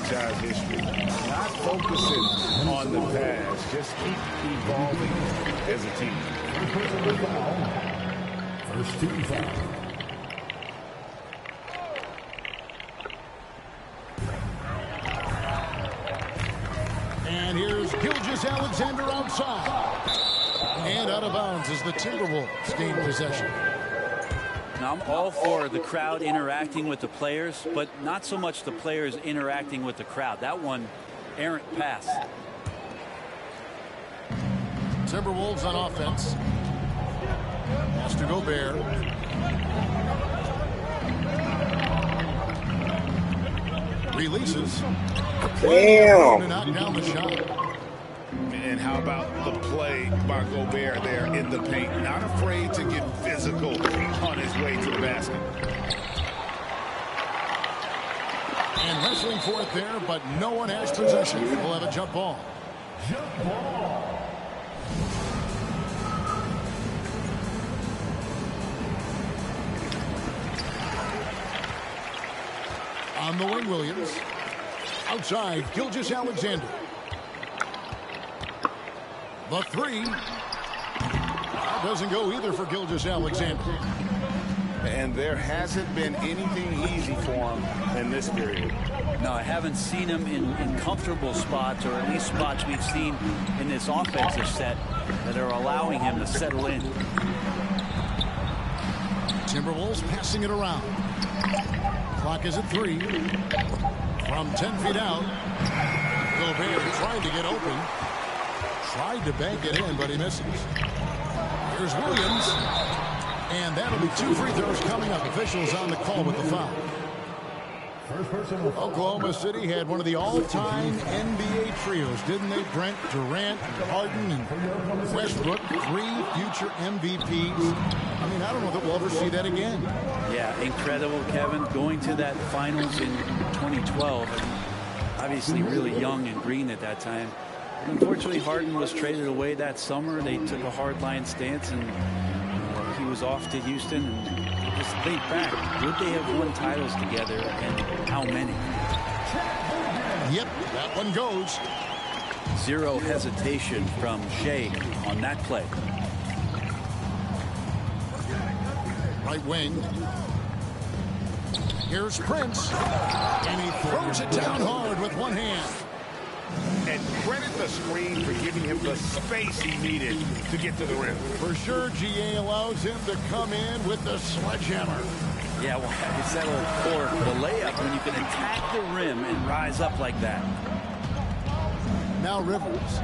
franchise history. Not focusing on the past, just keep evolving as a team. First team foul. And here's Gilgeous-Alexander outside. And out of bounds as the Timberwolves gain possession. Now, I'm all for the crowd interacting with the players, but not so much the players interacting with the crowd. That one, errant pass. Timberwolves on offense. Pass to Gobert. Releases. Damn. To knock down the shot. And how about the play by Gobert there in the paint? Not afraid to get physical on his way to the basket. And wrestling for it there, but no one has possession. We'll have a jump ball. Jump ball. On the wing, Williams. Outside, Gilgeous-Alexander. The three. That doesn't go either for Gilgeous-Alexander. And there hasn't been anything easy for him in this period. No, I haven't seen him in comfortable spots, or at least spots we've seen in this offensive set that are allowing him to settle in. Timberwolves passing it around. Clock is at 3. From 10 feet out. Gobert trying to get open. Tried to bank it in, but he misses. Here's Williams. And that'll be 2 free throws coming up. Officials on the call with the foul. Oklahoma City had one of the all-time NBA trios, didn't they? Brent, Durant, Harden, and Westbrook, 3 future MVPs. I mean, I don't know that we'll ever see that again. Yeah, incredible, Kevin. Going to that finals in 2012. Obviously really young and green at that time. Unfortunately, Harden was traded away that summer. They took a hardline stance, and he was off to Houston. And just think back, would they have won titles together, and how many? Yep, that one goes. Zero hesitation from Shea on that play. Right wing. Here's Prince. And he throws it down hard with one hand. And credit the screen for giving him the space he needed to get to the rim. For sure, GA allows him to come in with the sledgehammer. Yeah, well, it's that old core, the layup, when you can attack the rim and rise up like that. Now Rivers.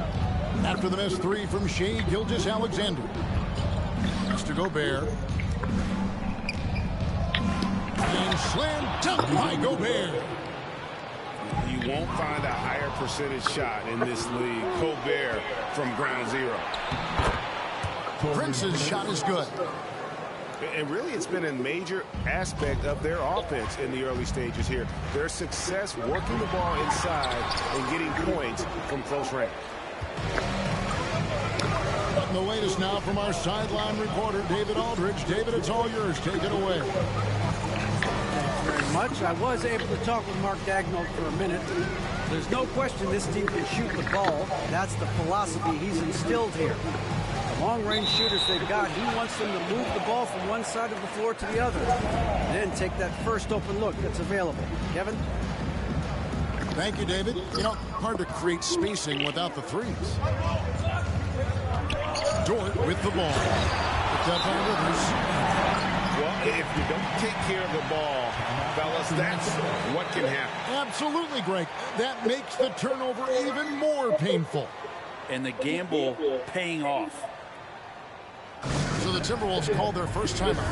After the missed 3 from Shea Gilgeous-Alexander. Mr. Gobert. And slam dunk by Gobert. You won't find a higher percentage shot in this league. Gobert from ground zero. Prince's shot is good. And really, it's been a major aspect of their offense in the early stages here. Their success working the ball inside and getting points from close range. And the latest now from our sideline reporter, David Aldridge. David, it's all yours. Take it away. Very much. I was able to talk with Mark Daigneault for a minute. There's no question this team can shoot the ball. That's the philosophy he's instilled here. The long-range shooters they've got, he wants them to move the ball from one side of the floor to the other. Then take that first open look that's available. Kevin? Thank you, David. You know, hard to create spacing without the threes. Dort with the ball. Picked up by Rivers. Well, if you don't take care of the ball, fellas, that's what can happen. Absolutely, Greg. That makes the turnover even more painful. And the gamble paying off. So the Timberwolves call their first timeout.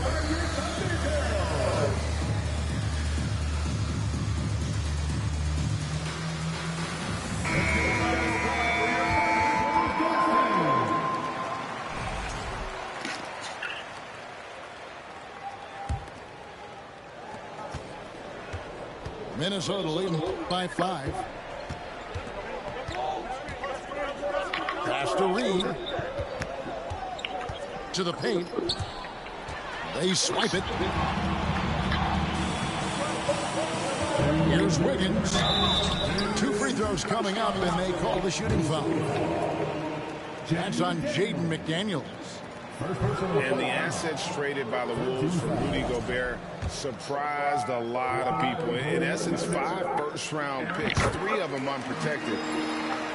Minnesota leading by 5. Pass to Reed. To the paint. They swipe it. Here's Wiggins. 2 free throws coming up, and they call the shooting foul. That's on Jaden McDaniels. And the assets traded by the Wolves for Rudy Gobert surprised a lot of people. In essence, 5 first-round picks, 3 of them unprotected.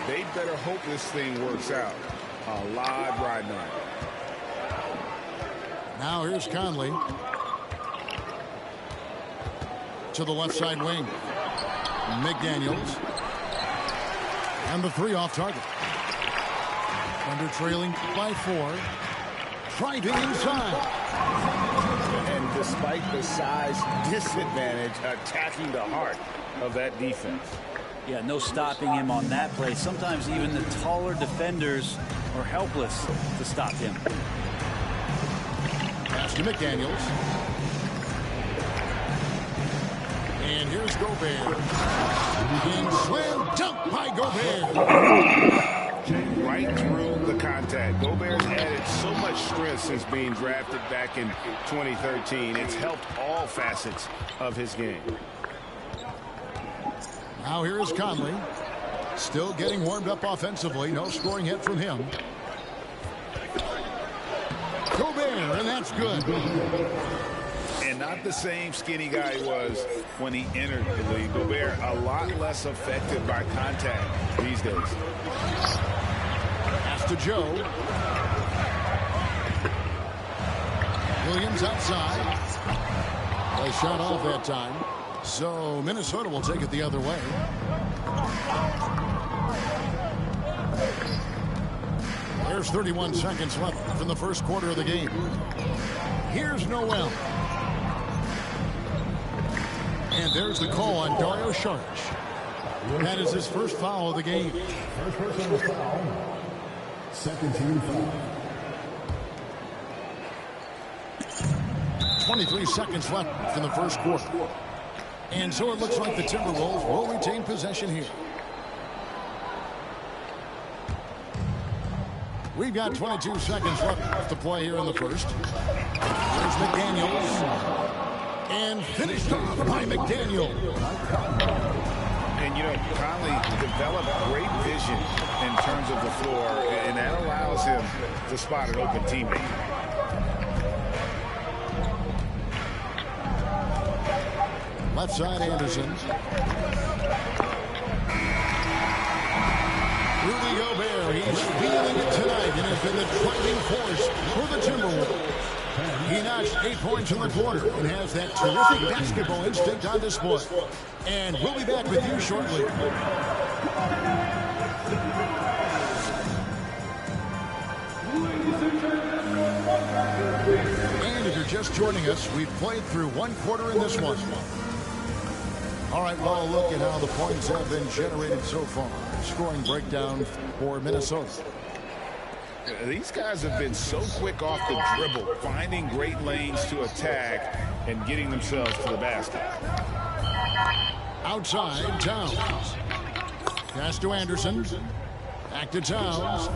They better hope this thing works out. A lot riding on it. Now here's Conley. To the left side wing. McDaniels. And the 3 off target. Thunder trailing by 4. Driving inside. And despite the size disadvantage, attacking the heart of that defense. Yeah, no stopping him on that play. Sometimes even the taller defenders are helpless to stop him. Pass to McDaniels. And here's Gobert. Being slam dunk by Gobert. Right through the contact. Gobert's added so much strength since being drafted back in 2013. It's helped all facets of his game. Now here is Conley. Still getting warmed up offensively. No scoring yet from him. Gobert, and that's good. And not the same skinny guy he was when he entered the league. Gobert a lot less affected by contact these days. Pass to Joe. Williams outside. A shot off that time. So Minnesota will take it the other way. There's 31 seconds left in the first quarter of the game. Here's Noel. And there's the call on Dario Saric. That is his first foul of the game. First personal foul. Second team foul. 23 seconds left in the first quarter. And so it looks like the Timberwolves will retain possession here. We've got 22 seconds left to play here in the first. There's McDaniels. And finished off by McDaniel. And, you know, Conley developed great vision in terms of the floor, and that allows him to spot an open teammate. Left side, Anderson. Rudy Gobert, he's feeling it tonight and has been the driving force for the Timberwolves. He notched 8 points in the quarter and has that terrific basketball instinct on display. And we'll be back with you shortly. And if you're just joining us, we've played through one quarter in this one. All right, well, look at how the points have been generated so far. Scoring breakdown for Minnesota. These guys have been so quick off the dribble, finding great lanes to attack and getting themselves to the basket. Outside, Towns. Pass to Anderson. Back to Towns.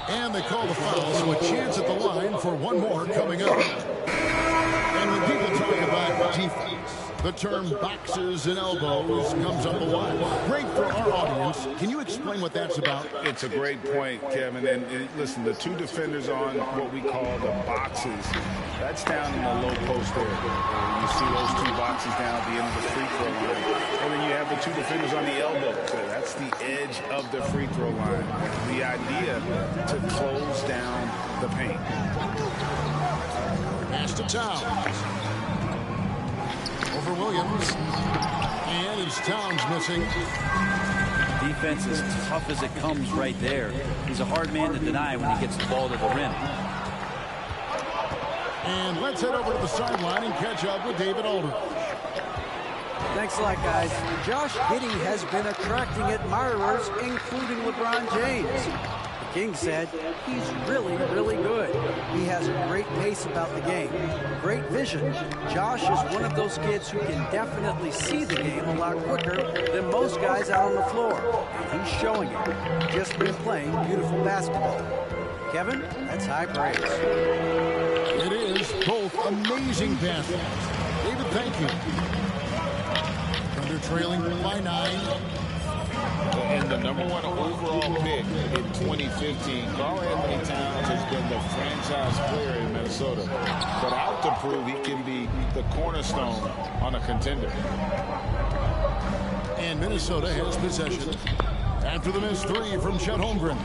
And they call the foul, so a chance at the line for one more coming up. And when people talk about defense, the term boxes and elbows comes up a lot. Great for our audience. Can you explain what that's about? It's a great point, Kevin. And listen, the 2 defenders on what we call the boxes, that's down in the low post area. You see those 2 boxes down at the end of the free throw line. And then you have the 2 defenders on the elbow. So that's the edge of the free throw line. The idea to close down the paint. Pass to Towns. Over Williams. And it's Towns missing. Defense is tough as it comes right there. He's a hard man to deny when he gets the ball to the rim. And let's head over to the sideline and catch up with David Aldridge. Thanks a lot, guys. Josh Giddey has been attracting admirers, including LeBron James. The King said he's really, really good. He has a great pace about the game, great vision. Josh is one of those kids who can definitely see the game a lot quicker than most guys out on the floor. And he's showing it. Just been playing beautiful basketball. Kevin, that's high praise. It is both amazing passes. David, thank you. Thunder trailing by 9. And the #1 overall pick in 2015, Karl-Anthony Towns has been the franchise player in Minnesota, but out to prove he can be the cornerstone on a contender. And Minnesota has possession after the missed 3 from Chet Holmgren.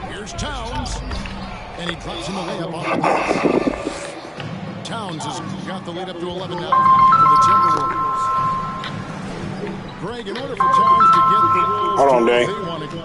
Here's Towns, and he drops him a layup on the glass. Towns has got the lead up to 11 now for the Timberwolves. Greg, in order for Towns to get the Wolves Hold on, to where Dave. they want to go.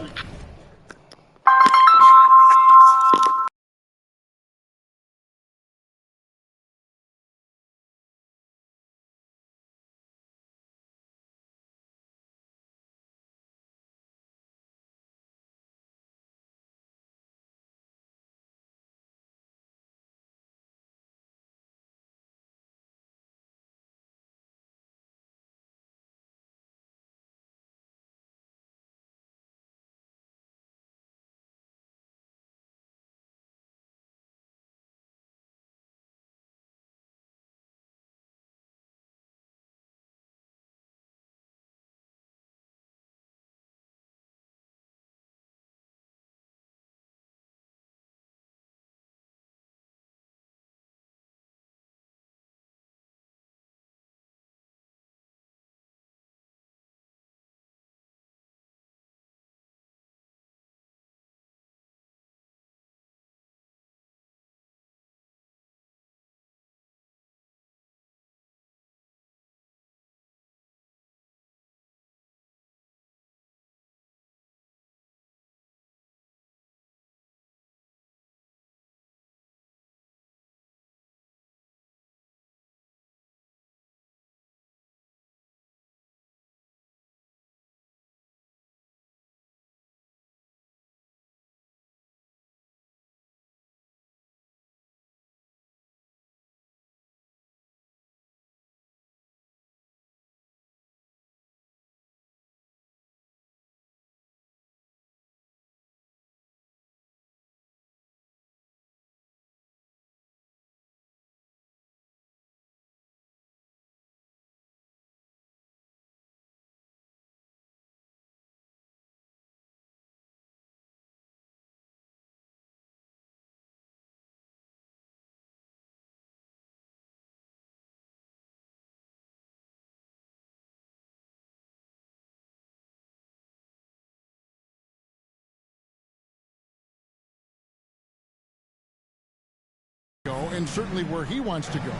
And certainly where he wants to go.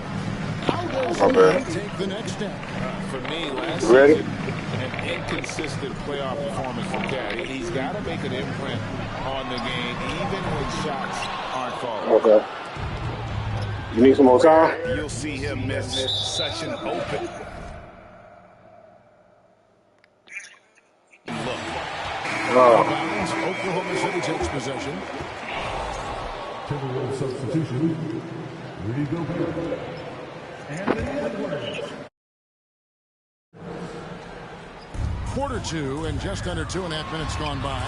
How does he take the next step? For me, last Ready? season, an inconsistent playoff performance for Cat. He's got to make an imprint on the game, even when shots aren't falling. Okay. You need some more time? You'll see him miss such an open look. Oklahoma City takes possession. Timberwolves substitution. Rudy Gobert. Anthony Edwards. Quarter 2 and just under 2.5 minutes gone by.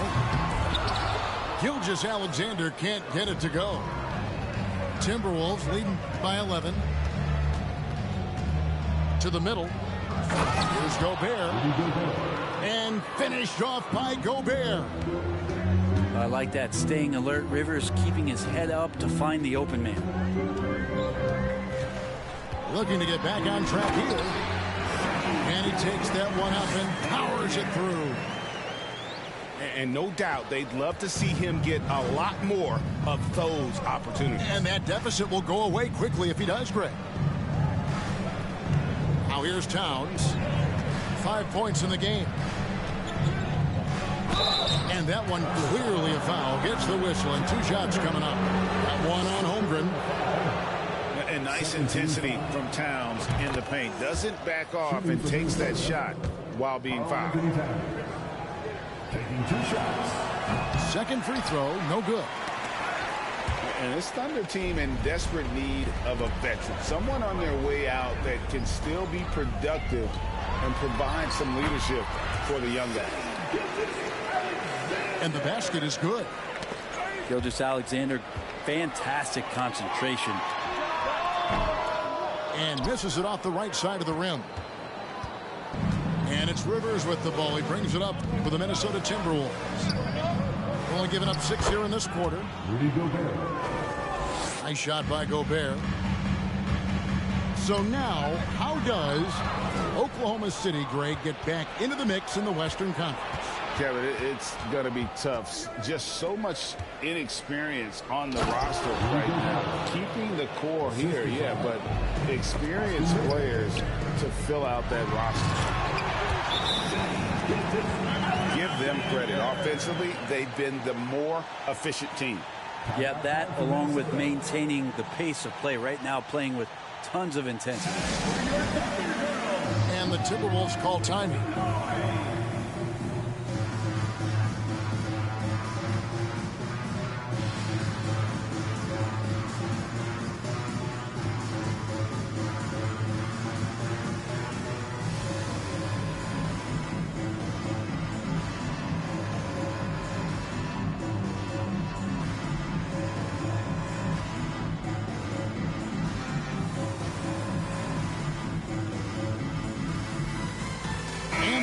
Gilgeous-Alexander can't get it to go. Timberwolves leading by 11. To the middle. Here's Gobert. And finished off by Gobert. I like that, staying alert. Rivers keeping his head up to find the open man. Looking to get back on track here. And he takes that one up and powers it through. And no doubt they'd love to see him get a lot more of those opportunities. And that deficit will go away quickly if he does, Greg. Now here's Towns. 5 points in the game. And that one clearly a foul. Gets the whistle and 2 shots coming up. That one on Holmgren. And nice intensity from Towns in the paint. Doesn't back off and takes that shot while being fouled. Taking 2 shots. Second free throw, no good. And this Thunder team in desperate need of a veteran. Someone on their way out that can still be productive and provide some leadership for the young guys. And the basket is good. Gilgeous-Alexander, fantastic concentration. And misses it off the right side of the rim. And it's Rivers with the ball. He brings it up for the Minnesota Timberwolves. Only giving up 6 here in this quarter. Rudy Gobert. Nice shot by Gobert. So now, how does Oklahoma City, Greg, get back into the mix in the Western Conference? Kevin, it's going to be tough. Just so much inexperience on the roster right now. Keeping the core here, yeah, but experienced players to fill out that roster. Give them credit. Offensively, they've been the more efficient team. Yeah, that along with maintaining the pace of play right now, playing with tons of intensity. And the Timberwolves call timing.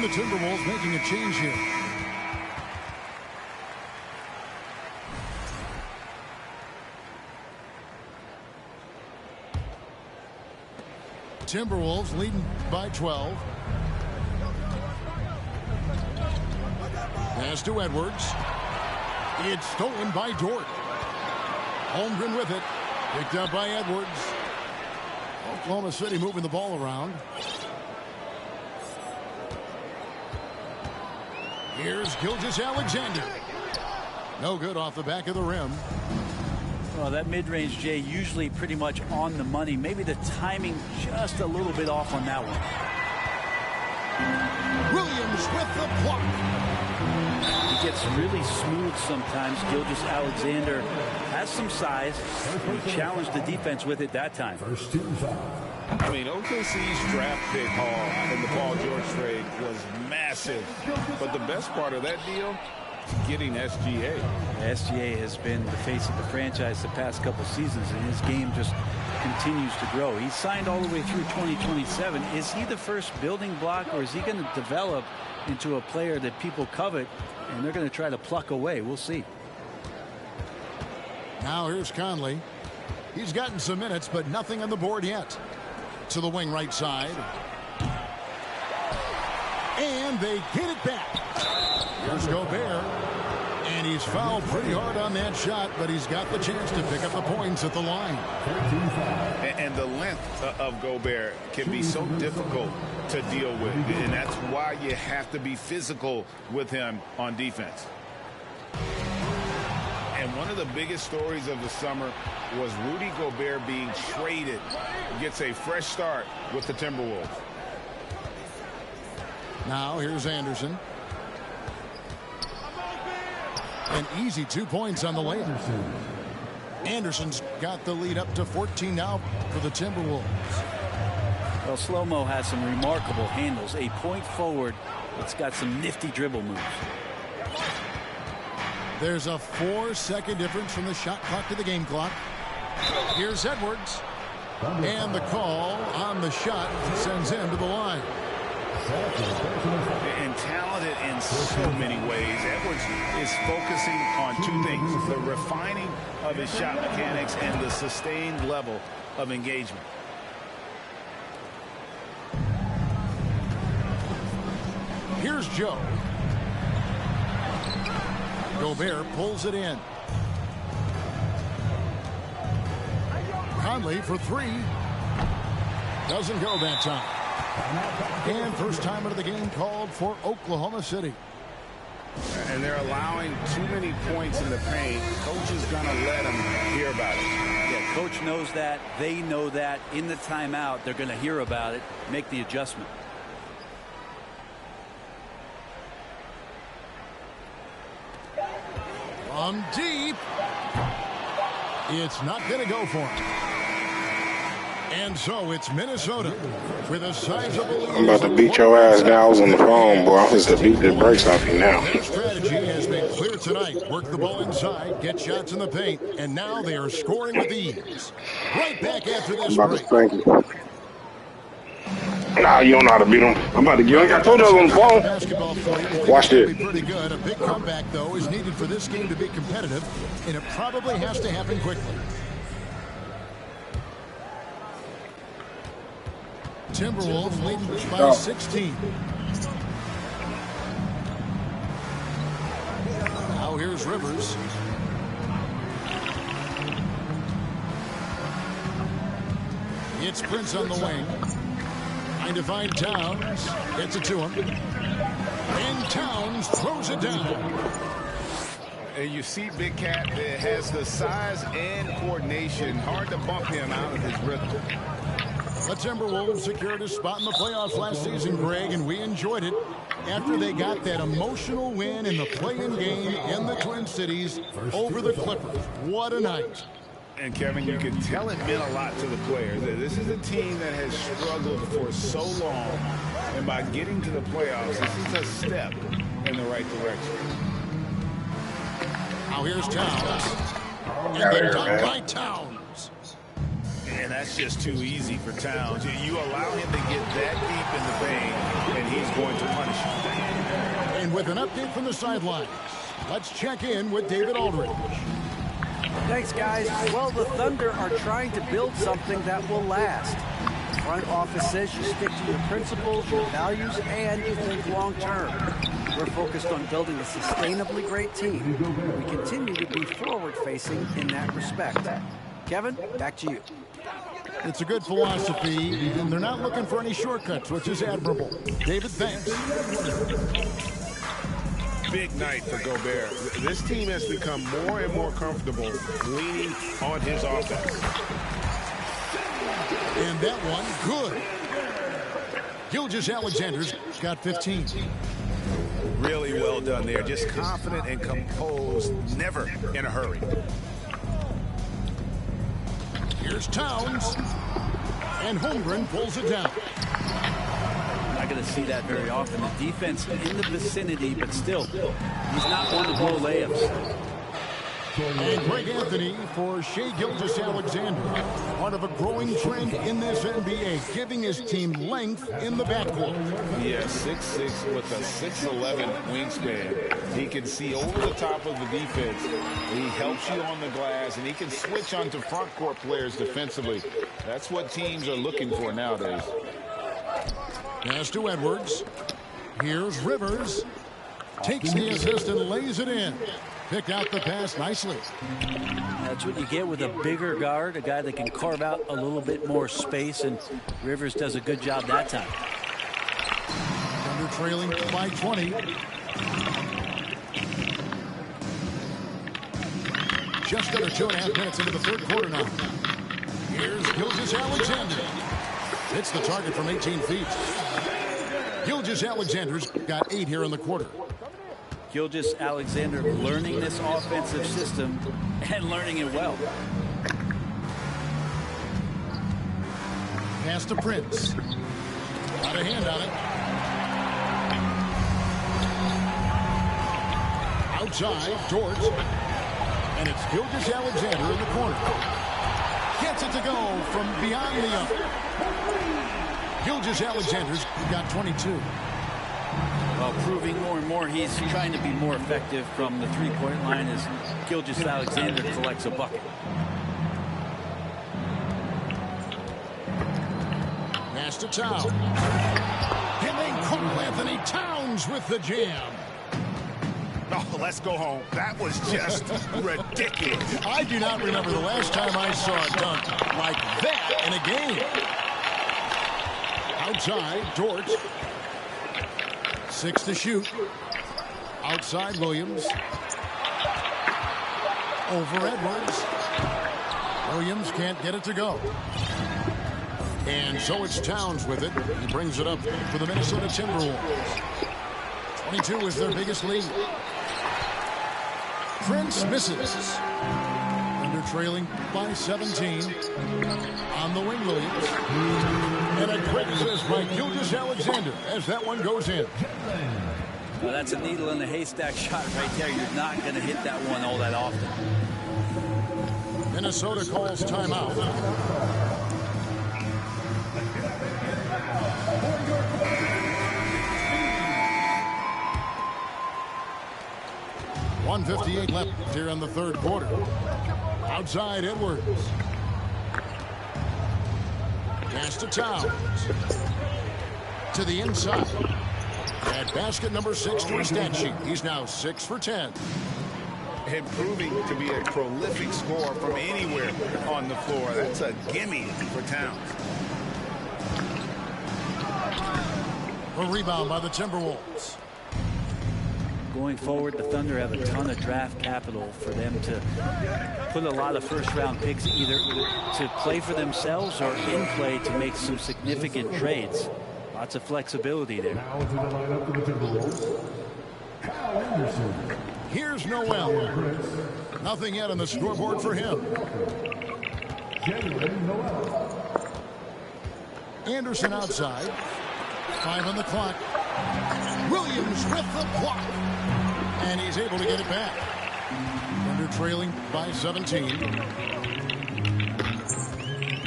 The Timberwolves making a change here. Timberwolves leading by 12. Pass to Edwards. It's stolen by Dort. Holmgren with it. Picked up by Edwards. Oklahoma City moving the ball around. Here's Gilgeous-Alexander. No good off the back of the rim. Well, that mid-range, Jay, usually pretty much on the money. Maybe the timing just a little bit off on that one. Williams with the block. He gets really smooth sometimes. Gilgeous-Alexander has some size. He challenged the defense with it that time. First team foul. I mean, OKC's draft pick haul in the Paul George trade was massive. But the best part of that deal, getting SGA. SGA has been the face of the franchise the past couple seasons, and his game just continues to grow. He's signed all the way through 2027. Is he the first building block, or is he going to develop into a player that people covet, and they're going to try to pluck away? We'll see. Now here's Conley. He's gotten some minutes, but nothing on the board yet. To the wing right side. And they get it back. Here's Gobert. And he's fouled pretty hard on that shot, but he's got the chance to pick up the points at the line. And the length of Gobert can be so difficult to deal with. And that's why you have to be physical with him on defense. And one of the biggest stories of the summer was Rudy Gobert being traded. Gets a fresh start with the Timberwolves. Now here's Anderson. An easy 2 points on the layup. Anderson's got the lead up to 14 now for the Timberwolves. Well, Slow-Mo has some remarkable handles. A point forward. It's got some nifty dribble moves. There's a 4-second difference from the shot clock to the game clock. Here's Edwards. And the call on the shot sends him to the line. And talented in so many ways. Edwards is focusing on two things: the refining of his shot mechanics and the sustained level of engagement. Here's Joe. Gobert pulls it in. Conley for three. Doesn't go that time. And first time of the game called for Oklahoma City. And they're allowing too many points in the paint. Coach is going to let them hear about it. Yeah, coach knows that. They know that. In the timeout, they're going to hear about it, make the adjustment. From deep. It's not going to go for him. And so it's Minnesota with a sizable lead. I'm about to beat your ass now. I was on the phone, boy. I'm just to beat the brakes off you now. Their strategy has been clear tonight. Work the ball inside, get shots in the paint, and now they are scoring with ease. Right back after this I'm about to break. spank you. Nah, you don't know how to beat him. I'm about to get him. I told you I was on the phone. Basketball for you. Watch this. Be pretty good. A big comeback, though, is needed for this game to be competitive, and it probably has to happen quickly. Timberwolves leading by 16. Now here's Rivers. It's Prince on the wing. Trying to find Towns. Gets it to him. And Towns throws it down. And you see Big Cat that has the size and coordination. Hard to bump him out of his rhythm. The Timberwolves secured a spot in the playoffs last season, Greg, and we enjoyed it after they got that emotional win in the play-in game in the Twin Cities over the Clippers. What a night. And, Kevin, you can tell it meant a lot to the players. This is a team that has struggled for so long, and by getting to the playoffs, this is a step in the right direction. Now here's Towns. And then done by Towns. And that's just too easy for Towns. You allow him to get that deep in the paint, and he's going to punish you. And with an update from the sidelines, let's check in with David Aldridge. Thanks, guys. Well, the Thunder are trying to build something that will last. The front office says you stick to your principles, your values, and you think long term. We're focused on building a sustainably great team. We continue to be forward-facing in that respect. Kevin, back to you. It's a good philosophy, and they're not looking for any shortcuts, which is admirable. David, thanks. Big night for Gobert. This team has become more and more comfortable leaning on his offense. And that one, good. Gilgeous-Alexander's got 15. Really well done there. Just confident and composed, never in a hurry. Here's Towns. And Holmgren pulls it down. Not going to see that very often. The defense in the vicinity, but still, he's not one to blow layups. And Greg Anthony for Shai Gilgeous-Alexander. Part of a growing trend in this NBA, giving his team length in the backcourt. Yeah, 6'6" with a 6'11" wingspan. He can see over the top of the defense. He helps you on the glass, and he can switch onto front court players defensively. That's what teams are looking for nowadays. Pass to Edwards. Here's Rivers. Takes the assist and lays it in. Picked out the pass nicely. That's what you get with a bigger guard, a guy that can carve out a little bit more space, and Rivers does a good job that time. Thunder trailing by 20. Just under 2.5 minutes into the third quarter now. Here's Gilgeous-Alexander. Hits the target from 18 feet. Gilgeous-Alexander's got 8 here in the quarter. Gilgeous-Alexander learning this offensive system and learning it well. Pass to Prince. Got a hand on it. Outside, Dort. And it's Gilgeous-Alexander in the corner. Gets it to go from beyond the arc. Gilgeous-Alexander's got 22. Well, proving more and more he's trying to be more effective from the three-point line as Gilgeous-Alexander collects a bucket. Pass to Towns. And then Karl Anthony Towns with the jam. Oh, let's go home. That was just ridiculous. I do not remember the last time I saw a dunk like that in a game. Outside, Dort. 6 to shoot. Outside, Williams. Over Edwards. Williams can't get it to go. And so it's Towns with it. He brings it up for the Minnesota Timberwolves. 22 is their biggest lead. Prince misses. Under trailing by 17. On the wing, Williams. And a quick assist by Gilgeous-Alexander as that one goes in. Well, that's a needle in the haystack shot right there. You're not going to hit that one all that often. Minnesota calls timeout. .158 left here in the third quarter. Outside Edwards. Pass to Towns. To the inside. At basket number 6 to his stat sheet. He's now 6 for 10. And proving to be a prolific scorer from anywhere on the floor. That's a gimme for Towns. A rebound by the Timberwolves. Going forward, the Thunder have a ton of draft capital for them to put a lot of first-round picks either to play for themselves or in play to make some significant trades. Lots of flexibility there. Now to the lineup for the Timberwolves, Kyle Anderson. Here's Noel. Nothing yet on the scoreboard for him. Jalen Noel. Anderson outside. 5 on the clock. Williams with the block. And he's able to get it back. Thunder trailing by 17.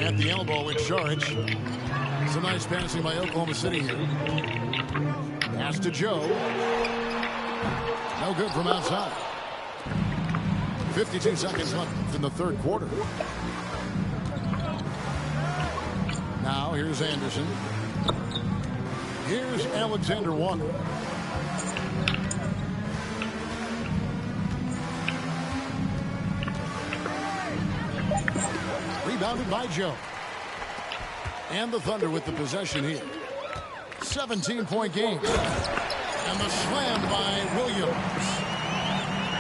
At the elbow with Saric. Some nice passing by Oklahoma City here. Pass to Joe. No good from outside. 52 seconds left in the third quarter. Now here's Anderson. Here's Alexander Walker. Rebounded by Joe. And the Thunder with the possession here. 17-point game. And the slam by Williams.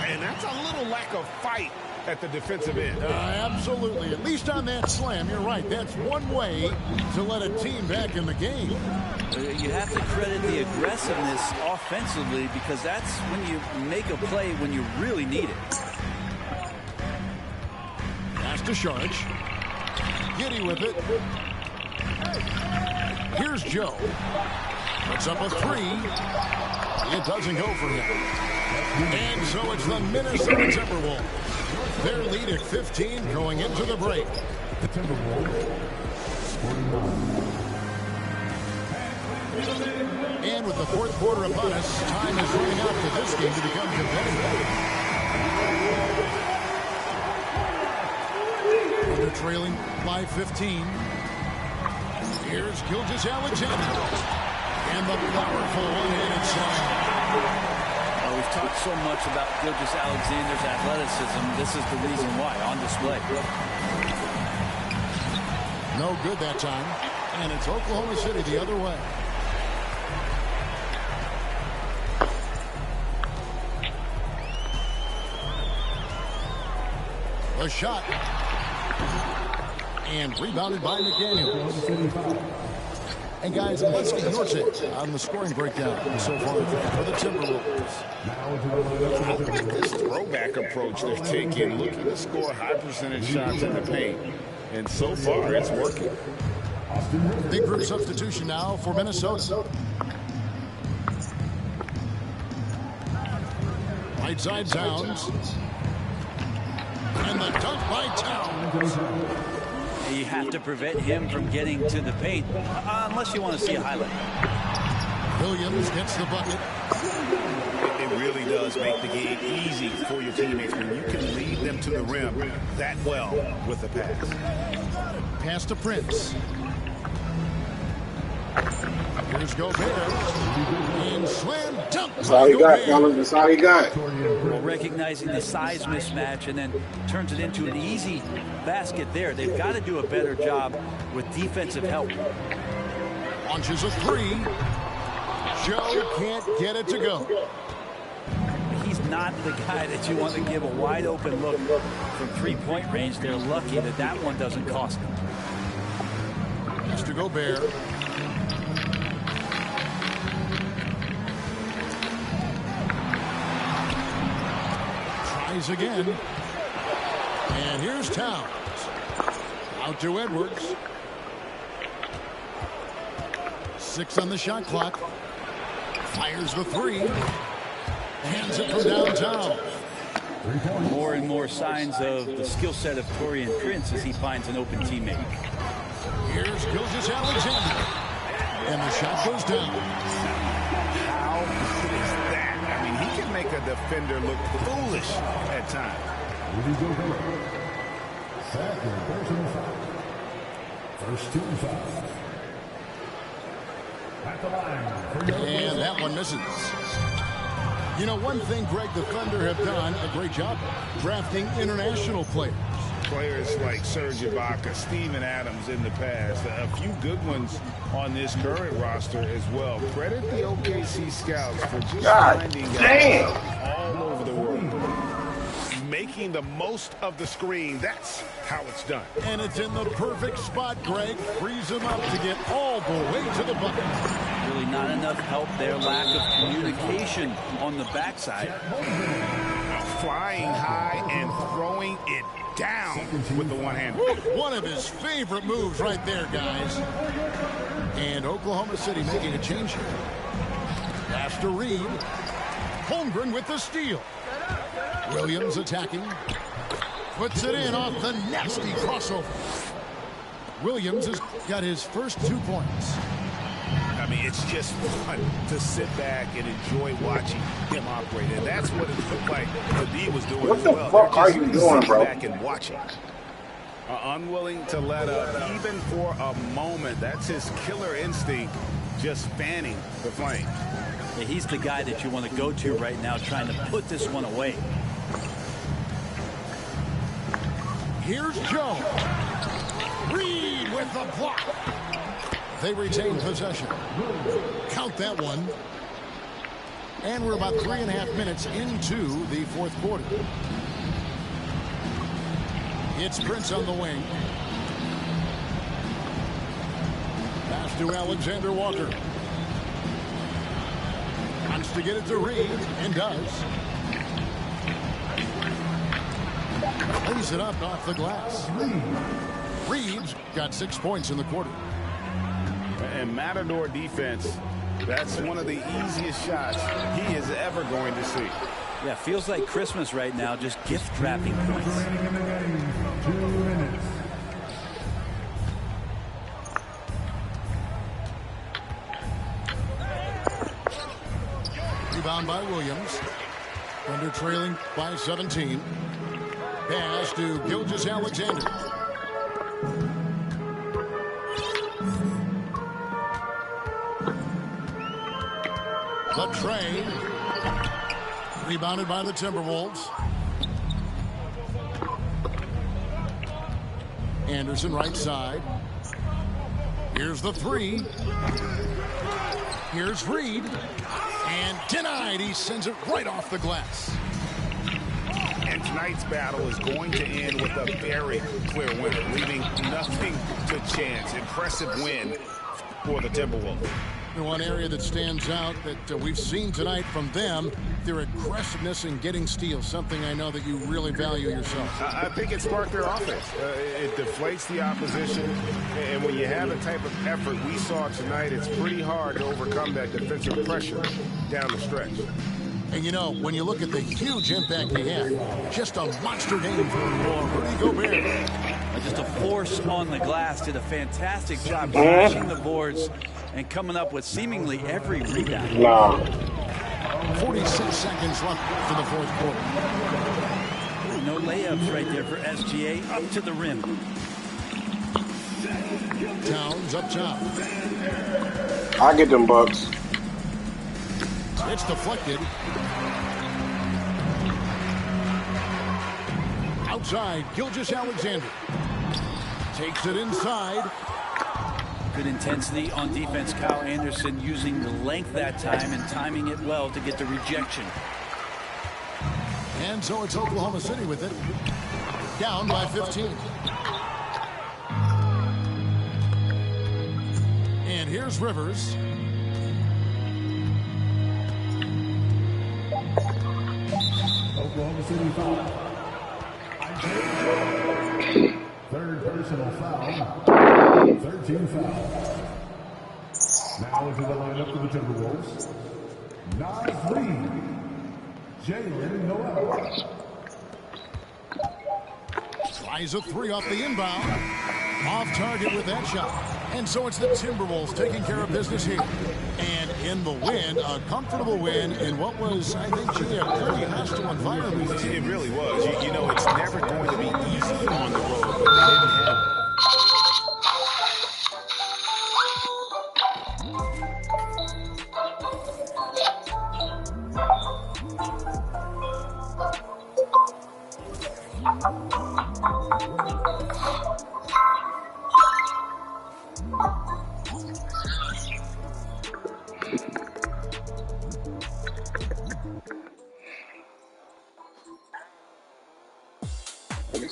And that's a little lack of fight at the defensive end. Absolutely. At least on that slam, you're right. That's one way to let a team back in the game. You have to credit the aggressiveness offensively because that's when you make a play when you really need it. Pass to Saric. Giddy with it. Here's Joe. Puts up a 3. It doesn't go for him. And so it's the Minnesota Timberwolves. Their lead at 15 going into the break. The Timberwolves. And with the fourth quarter upon us, time is running out for this game to become competitive. They're trailing by 15. Here's Gilgeous-Alexander. And the powerful one-handed slam. We've talked so much about Gilgeous-Alexander's athleticism. This is the reason why, on display. No good that time. And it's Oklahoma City the other way. The shot. And rebounded by McDaniel. And guys, let's get your take on the scoring breakdown so far for the Timberwolves. I like this throwback approach they're taking, looking to score high percentage shots in the paint. And so far, it's working. Big group substitution now for Minnesota. Right side Towns. And the dunk by Towns. You have to prevent him from getting to the paint, unless you want to see a highlight. Williams gets the bucket. It really does make the game easy for your teammates when you can lead them to the rim that well with the pass. Pass to Prince. Here's Gobert. And slam dunk. That's all he got, fellas. That's all he got. Well, recognizing the size mismatch and then turns it into an easy basket there. They've got to do a better job with defensive help. Launches a 3. Joe can't get it to go. He's not the guy that you want to give a wide open look from three-point range. They're lucky that that one doesn't cost them. Mr. Gobert. Tries again. And here's Towns. Out to Edwards. 6 on the shot clock. Fires the 3. Hands it from downtown. More and more signs of the skill set of Taurean Prince as he finds an open teammate. Here's Gilgeous-Alexander. And the shot goes down. How good is that? I mean, he can make a defender look foolish at times. Rudy Gobert. Second personal foul. First team foul. At the line. And that one misses. You know, one thing Greg, the Thunder have done a great job drafting international players. Players like Serge Ibaka, Steven Adams in the past, a few good ones on this current roster as well. Credit the OKC scouts for just finding guys all over the world. Making the most of the screen, that's how it's done. And it's in the perfect spot, Greg. Frees him up to get all the way to the bucket. Really not enough help there. Lack of communication on the backside. Flying high and throwing it down with the one hand. One of his favorite moves right there, guys. And Oklahoma City making a change here. Pass to Reed. Holmgren with the steal. Williams attacking. Puts it in off the nasty crossover. Williams has got his first 2 points. I mean, it's just fun to sit back and enjoy watching him operate. And that's what it looked like the D was doing as well. What the fuck are you doing, bro? Back and watching. Unwilling to let up even for a moment. That's his killer instinct, just fanning the flame. Yeah, he's the guy that you want to go to right now, trying to put this one away. Here's Joe. Reed with the block. They retain possession. Count that one. And we're about 3.5 minutes into the fourth quarter. It's Prince on the wing. Pass to Alexander Walker. Wants to get it to Reed, and does. Cleans it up off the glass. Reed's got 6 points in the quarter. And Matador defense, that's one of the easiest shots he is ever going to see. Yeah, feels like Christmas right now, just gift wrapping points. 2 minutes. Rebound by Williams. Thunder trailing by 17. Pass to Gilgeous-Alexander. The tray. Rebounded by the Timberwolves. Anderson right side. Here's the 3. Here's Reed. And denied. He sends it right off the glass. And tonight's battle is going to end with a very clear winner, leaving nothing to chance. Impressive win for the Timberwolves. One area that stands out that we've seen tonight from them, their aggressiveness in getting steals, something I know that you really value yourself. I think it sparked their offense. It deflates the opposition, and when you have the type of effort we saw tonight, it's pretty hard to overcome that defensive pressure down the stretch. And you know, when you look at the huge impact he had, just a monster game for Rudy Gobert. Just a force on the glass, did a fantastic job crashing the boards and coming up with seemingly every rebound. Nah. 46 seconds left for the fourth quarter. Ooh, no layups right there for SGA, up to the rim. Towns up top. I get them bucks. It's deflected. Outside, Gilgeous-Alexander. Takes it inside. Good intensity on defense. Kyle Anderson using the length that time and timing it well to get the rejection. And so it's Oklahoma City with it. Down by 15. And here's Rivers. Oklahoma City foul. foul. 13 fouls. Now into the lineup for the Timberwolves. Nas Reed, Jalen Noel. Tries a three off the inbound. Off target with that shot. And so it's the Timberwolves taking care of business here. And in the win, a comfortable win in what was, I think, Jay, a pretty hostile environment. It really was. You know, it's never going to be easy on the road, but they didn't have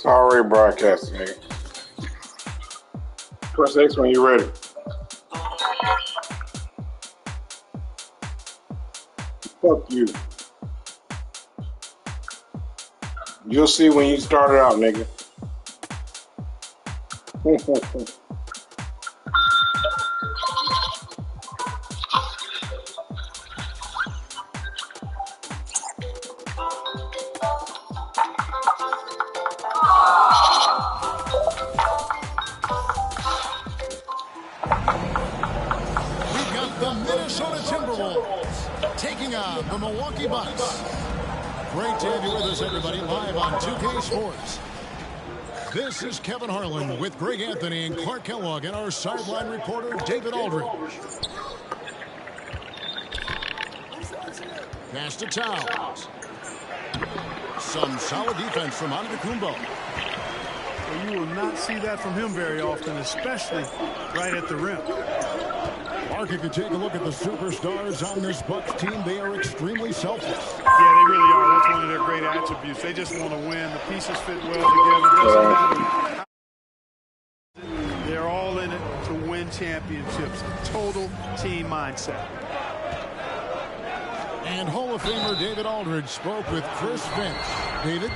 It's already broadcasting, nigga. Press X when you're ready. Fuck you. You'll see when you start it out, nigga. The Milwaukee Bucks. Great to have you with us, everybody, live on 2K Sports. This is Kevin Harlan with Greg Anthony and Clark Kellogg and our sideline reporter, David Aldridge. Pass to Towns. Some solid defense from Antetokounmpo. Well, you will not see that from him very often, especially right at the rim. Mark, if you take a look at the superstars on this Bucks team, they are extremely selfless. Yeah, they really are. That's one of their great attributes. They just want to win. The pieces fit well together. Doesn't matter. They're all in it to win championships. Total team mindset. And Hall of Famer David Aldridge spoke with Chris Finch. David?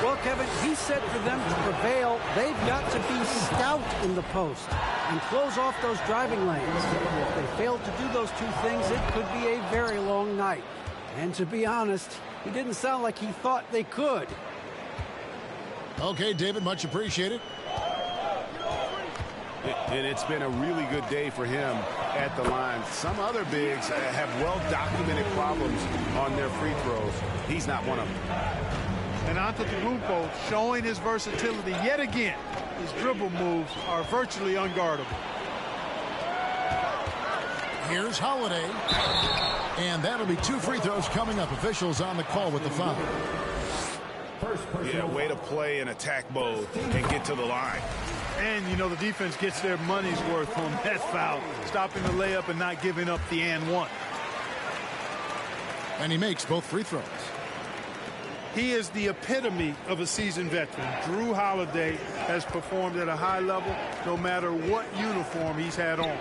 Well, Kevin, he said for them to prevail, they've got to be stout in the post and close off those driving lanes. If they fail to do those two things, it could be a very long night. And to be honest, he didn't sound like he thought they could. Okay, David, much appreciated. And it's been a really good day for him at the line. Some other bigs have well-documented problems on their free throws. He's not one of them. And Antetokounmpo showing his versatility yet again. His dribble moves are virtually unguardable. Here's Holiday. And that'll be two free throws coming up. Officials on the call with the foul. Yeah, way to play in attack mode and get to the line. And, you know, the defense gets their money's worth on that foul, stopping the layup and not giving up the and one. And he makes both free throws. He is the epitome of a seasoned veteran. Drew Holiday has performed at a high level no matter what uniform he's had on.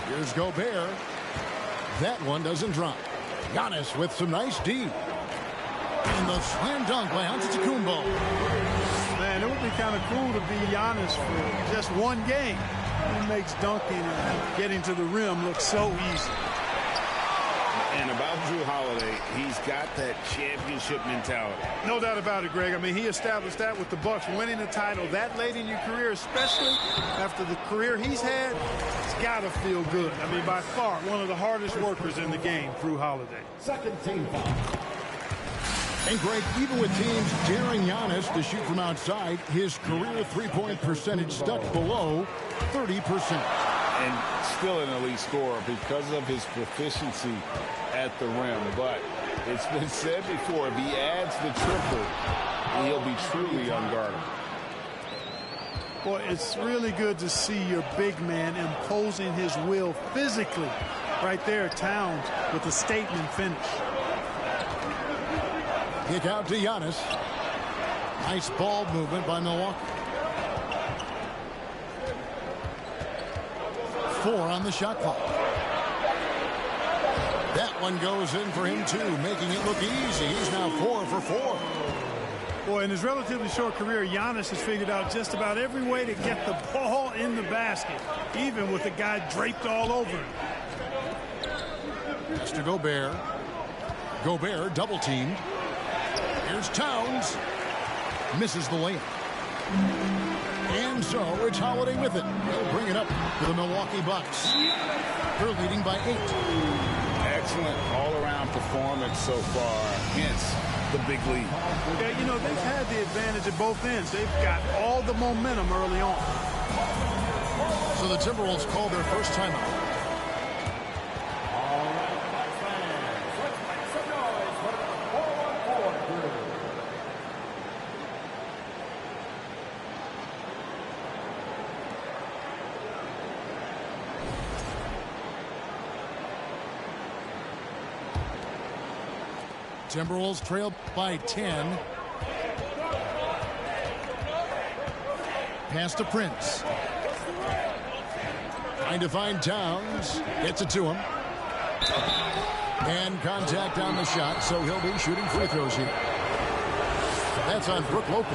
Here's Gobert. That one doesn't drop. Giannis with some nice D. And the slam dunk by Antetokounmpo. Man, it would be kind of cool to be Giannis for just one game. He makes dunking and getting to the rim look so easy. And about Drew Holiday, he's got that championship mentality. No doubt about it, Greg. I mean, he established that with the Bucks, winning the title that late in your career, especially after the career he's had. It's got to feel good. I mean, by far, one of the hardest workers in the game, Drew Holiday. Second team foul. And Greg, even with teams daring Giannis to shoot from outside, his career three-point percentage stuck below 30%. And still an elite scorer because of his proficiency at the rim. But it's been said before, if he adds the triple, he'll be truly unguardable. Boy, it's really good to see your big man imposing his will physically right there, Towns, with a statement finish. Kick out to Giannis. Nice ball movement by Milwaukee. 4 on the shot clock. That one goes in for him, too, making it look easy. He's now 4 for 4. Boy, in his relatively short career, Giannis has figured out just about every way to get the ball in the basket, even with the guy draped all over him. Pass to Gobert. Gobert double teamed. Here's Towns. Misses the layup. And so it's Holiday with it. They'll bring it up to the Milwaukee Bucks. They're leading by 8. Excellent all-around performance so far, hence the big lead. Yeah, you know, they've had the advantage at both ends. They've got all the momentum early on. So the Timberwolves call their first timeout. Timberwolves trail by 10. Pass to Prince. Trying to find Towns. Gets it to him. And contact on the shot, so he'll be shooting free throws here. That's on Brook Lopez.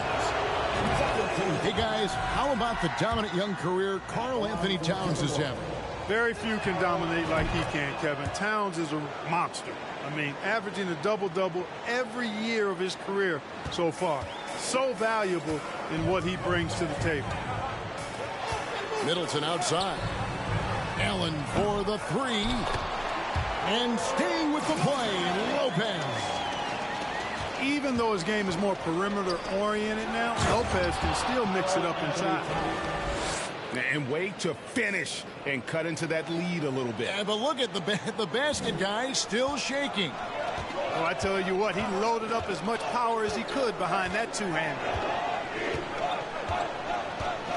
Hey, guys, how about the dominant young career Karl Anthony Towns is having? Very few can dominate like he can, Kevin. Towns is a monster. I mean, averaging a double-double every year of his career so far. So valuable in what he brings to the table. Middleton outside. Allen for the 3. And staying with the play, Lopez. Even though his game is more perimeter-oriented now, Lopez can still mix it up inside. And wait to finish and cut into that lead a little bit. Yeah, but look at the basket guy still shaking. Well, I tell you what, he loaded up as much power as he could behind that two-hander.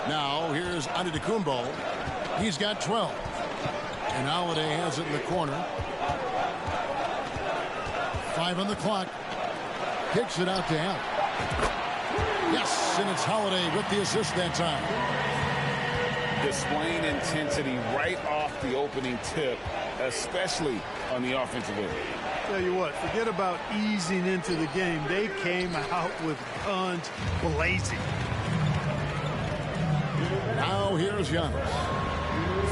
Now here's Antetokounmpo. He's got 12. And Holiday has it in the corner. 5 on the clock. Kicks it out to Allen. Yes, and it's Holiday with the assist that time. Displaying intensity right off the opening tip, especially on the offensive end. Tell you what, forget about easing into the game. They came out with guns blazing. Now here's Giannis.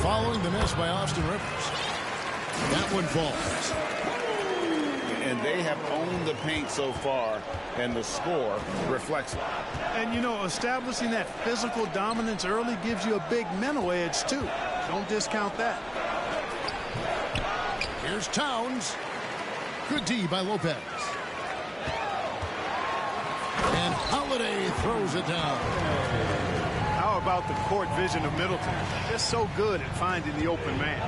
Following the miss by Austin Rivers. That one falls. And they have owned the paint so far, and the score reflects it. And, you know, establishing that physical dominance early gives you a big mental edge, too. Don't discount that. Here's Towns. Good D by Lopez. And Holiday throws it down. How about the court vision of Middleton? They're so good at finding the open man.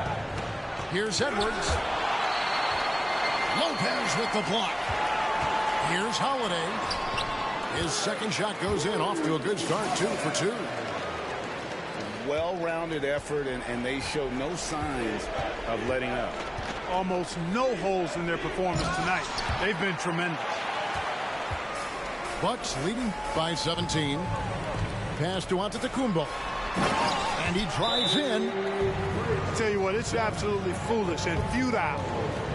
Here's Edwards. Lopez with the block. Here's Holiday. His second shot goes in, off to a good start, 2 for 2. Well-rounded effort, and they show no signs of letting up. Almost no holes in their performance tonight. They've been tremendous. Bucks leading by 17. Pass to Antetokounmpo. And he drives in. I tell you what, it's absolutely foolish and futile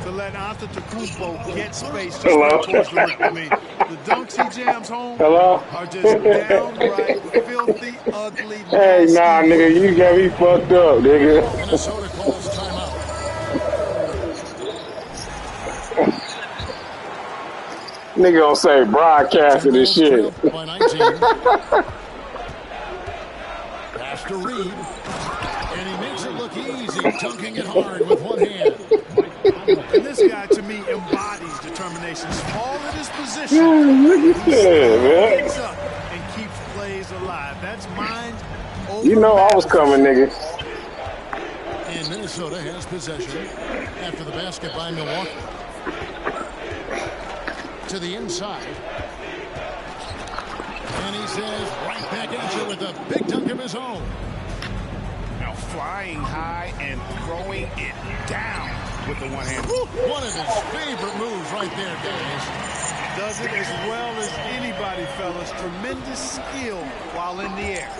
to let Antetokounmpo get space just towards the rim. I mean, the dunks he jams home are just downright filthy, ugly. Hey, nah, nigga, you got me fucked up, nigga. Minnesota calls timeout. Nigga gonna say broadcasting this shit. By 19. Pass to Reed. And he makes it look easy, dunking it hard with one hand. And this guy, to me, embodies determination. Small in his position. Look at that, man. Picks up and keeps plays alive. That's mind over You know I was matter. coming, nigga. And Minnesota has possession after the basket by Milwaukee. To the inside. And he says, right back at you with a big dunk of his own. Now flying high and throwing it down with the one hand. One of his favorite moves right there, guys. Does it as well as anybody, fellas. Tremendous skill while in the air.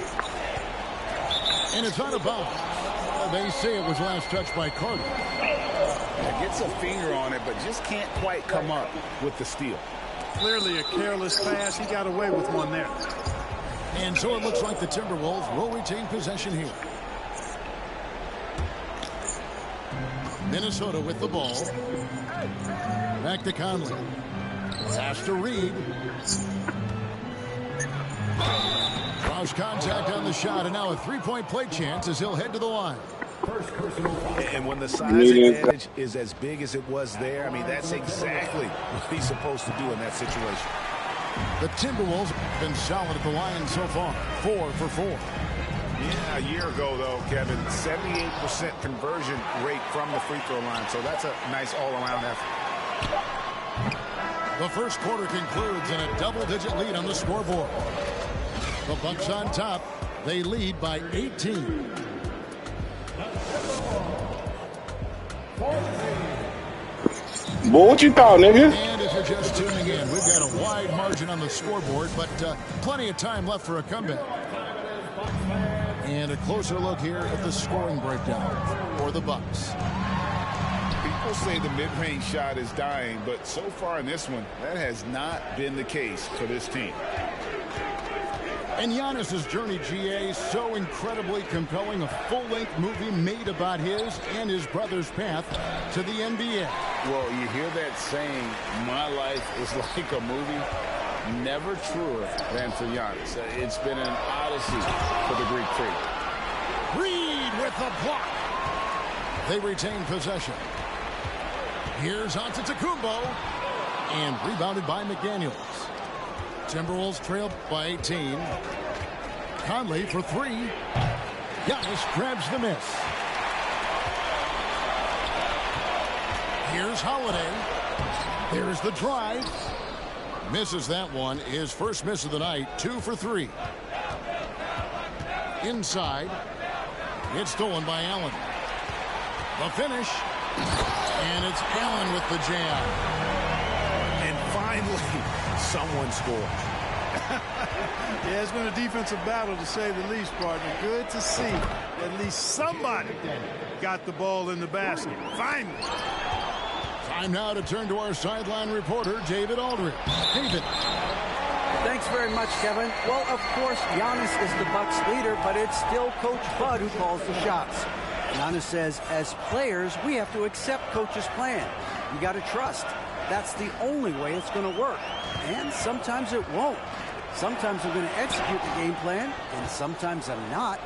And it's out of bounds. They say it was last touched by Carter. Gets a finger on it, but just can't quite come up with the steal. Clearly a careless pass. He got away with one there. And so it looks like the Timberwolves will retain possession here. Minnesota with the ball. Back to Conley. Pass to Reed. Draws contact on the shot, and now a three-point play chance as he'll head to the line. And when the size advantage is as big as it was there, I mean, that's exactly what he's supposed to do in that situation. The Timberwolves have been solid at the line so far. 4 for 4. Yeah, a year ago, though, Kevin, 78% conversion rate from the free throw line. So that's a nice all-around effort. The first quarter concludes in a double-digit lead on the scoreboard. The Bucks on top. They lead by 18. Boy, what you thought, nigga? And if you're just tuning in, we've got a wide margin on the scoreboard, but plenty of time left for a comeback. And a closer look here at the scoring breakdown for the Bucks. People say the mid-range shot is dying, but so far in this one, that has not been the case for this team. And Giannis's journey, GA, so incredibly compelling. A full-length movie made about his and his brother's path to the NBA. Well, you hear that saying, my life is like a movie. Never truer than for Giannis. It's been an odyssey for the Greek Freak. Reed with the block. They retain possession. Here's Antetokounmpo. And rebounded by McDaniels. Timberwolves trail by 18. Conley for 3. Giannis grabs the miss. Here's Holiday. There's the drive. Misses that one. His first miss of the night. 2 for 3. Inside. It's stolen by Allen. The finish. And it's Allen with the jam. And finally, someone scored. Yeah, it's been a defensive battle, to say the least, partner. Good to see at least somebody got the ball in the basket. Finally. Time now to turn to our sideline reporter, David Aldridge. David. Thanks very much, Kevin. Well, of course, Giannis is the Bucks leader, but it's still Coach Bud who calls the shots. Giannis says, as players, we have to accept Coach's plan. You got to trust. That's the only way it's going to work. And sometimes it won't. Sometimes I'm going to execute the game plan, and sometimes I'm not.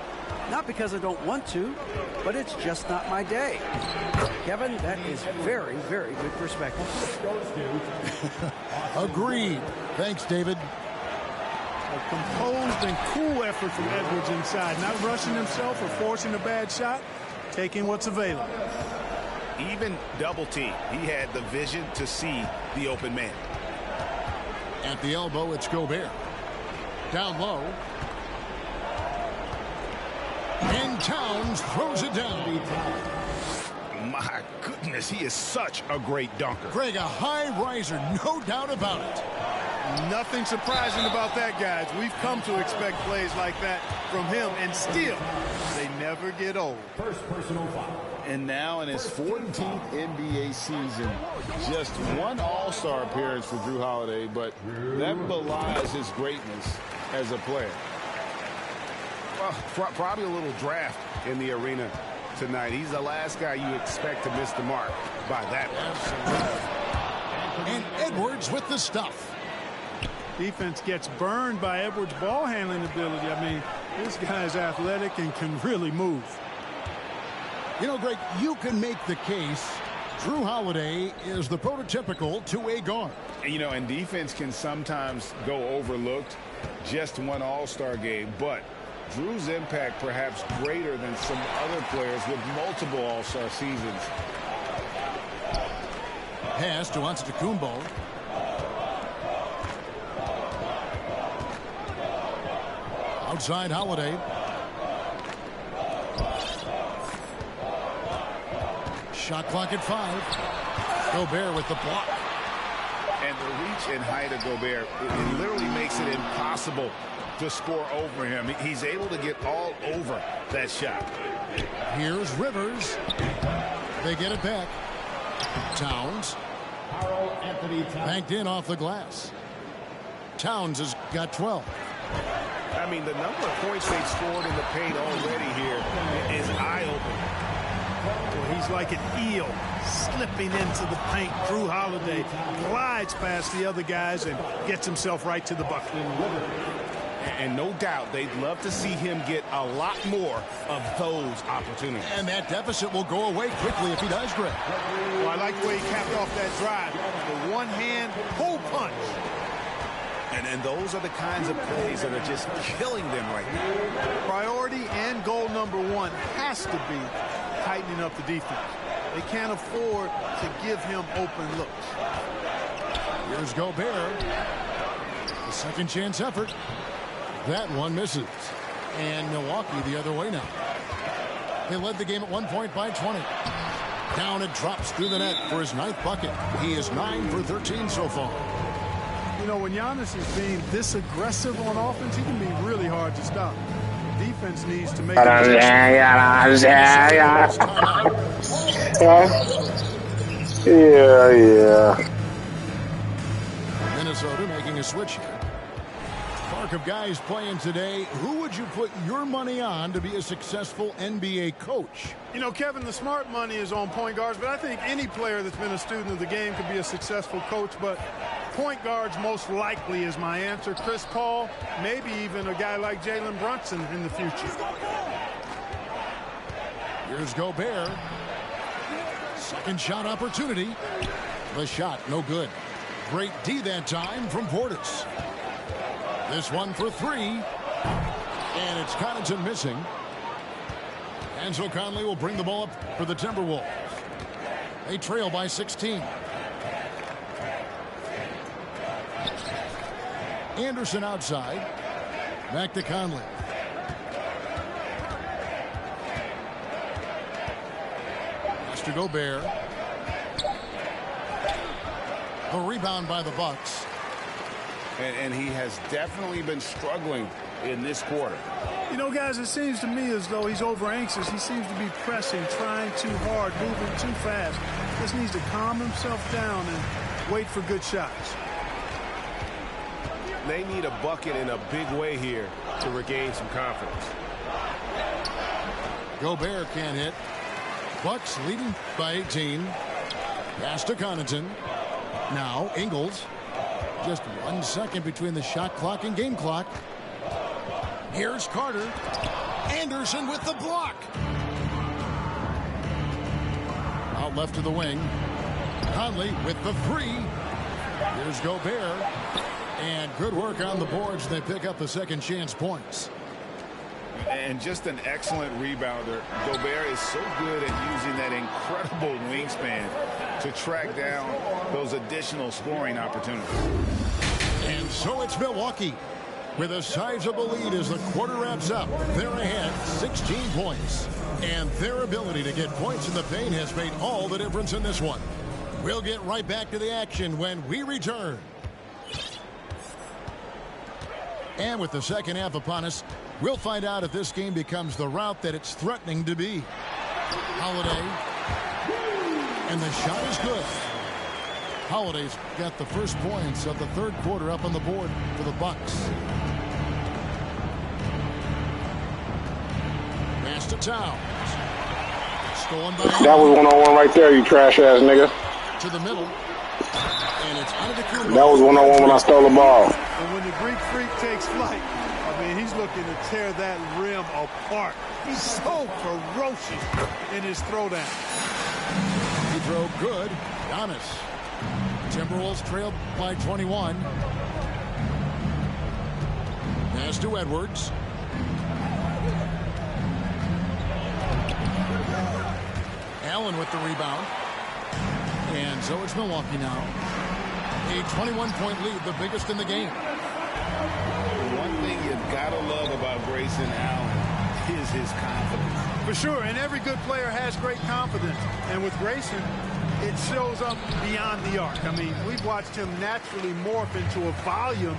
Not because I don't want to, but it's just not my day. Kevin, that is very, very good perspective. Agreed. Thanks, David. A composed and cool effort from Edwards inside. Not rushing himself or forcing a bad shot. Taking what's available. Even double team, he had the vision to see the open man. At the elbow, it's Gobert. Down low. And Towns throws it down. My goodness, he is such a great dunker. Greg, a high riser, no doubt about it. Nothing surprising about that, guys. We've come to expect plays like that from him, and still, they never get old. First personal foul. And now in his 14th NBA season, just one All-Star appearance for Jrue Holiday, but that belies his greatness as a player. Well, probably a little draft in the arena tonight. He's the last guy you expect to miss the mark by that much. And Edwards with the stuff. Defense gets burned by Edwards' ball handling ability. I mean, this guy's athletic and can really move. You know, Greg, you can make the case Jrue Holiday is the prototypical two-way guard. You know, and defense can sometimes go overlooked. Just one All-Star game, but Jrue's impact perhaps greater than some other players with multiple All-Star seasons. Pass to Antetokounmpo. Outside Holiday. Shot clock at 5. Gobert with the block. And the reach and height of Gobert, it literally makes it impossible to score over him. He's able to get all over that shot. Here's Rivers. They get it back. Towns. Banked in off the glass. Towns has got 12. I mean, the number of points they've scored in the paint already here is eye-opening. Well, he's like an eel slipping into the paint. Drew Holiday glides past the other guys and gets himself right to the bucket. And no doubt they'd love to see him get a lot more of those opportunities. And that deficit will go away quickly if he does, Greg. Well, I like the way he capped off that drive. The one-hand pull punch. And those are the kinds of plays that are just killing them right now. Priority and goal number one has to be tightening up the defense. They can't afford to give him open looks. Here's Gobert. The second chance effort. That one misses. And Milwaukee the other way now. They led the game at 1 point by 20. Down it drops through the net for his 9th bucket. He is 9 for 13 so far. You know, when Giannis is being this aggressive on offense, he can be really hard to stop. Defense needs to make Minnesota making a switch here. Park of guys playing today. Who would you put your money on to be a successful NBA coach? You know, Kevin, the smart money is on point guards, but I think any player that's been a student of the game could be a successful coach. But point guards most likely is my answer. Chris Paul, maybe even a guy like Jalen Brunson in the future. Here's Gobert. Second shot opportunity. The shot, no good. Great D that time from Portis. This one for 3. And it's Connaughton missing. Ansel Conley will bring the ball up for the Timberwolves. They trail by 16. Anderson outside. Back to Conley. Pass to Gobert. The rebound by the Bucks. And he has definitely been struggling in this quarter. You know, guys, it seems to me as though he's over anxious. He seems to be pressing, trying too hard, moving too fast. Just needs to calm himself down and wait for good shots. They need a bucket in a big way here to regain some confidence. Gobert can't hit. Bucks leading by 18. Pass to Connaughton. Now Ingles. Just 1 second between the shot clock and game clock. Here's Carter. Anderson with the block. Out left to the wing. Conley with the 3. Here's Gobert. And good work on the boards. They pick up the second chance points. And just an excellent rebounder. Gobert is so good at using that incredible wingspan to track down those additional scoring opportunities. And so it's Milwaukee with a sizable lead as the quarter wraps up. They're ahead 16 points. And their ability to get points in the paint has made all the difference in this one. We'll get right back to the action when we return. And with the second half upon us, we'll find out if this game becomes the route that it's threatening to be. Holiday. And the shot is good. Holiday's got the first points of the third quarter up on the board for the Bucks. Pass to Towns. Stolen by... That was one-on-one right there, you trash-ass nigga. To the middle. And it's Antetokounmpo. That was one-on-one when I stole the ball. And when the Greek Freak takes flight, I mean, he's looking to tear that rim apart. He's so ferocious in his throwdown. He throw good. Giannis. Timberwolves trailed by 21. Pass to Edwards. Allen with the rebound. And so it's Milwaukee now. A 21-point lead, the biggest in the game. One thing you've got to love about Grayson Allen is his confidence. For sure, and every good player has great confidence. And with Grayson, it shows up beyond the arc. I mean, we've watched him naturally morph into a volume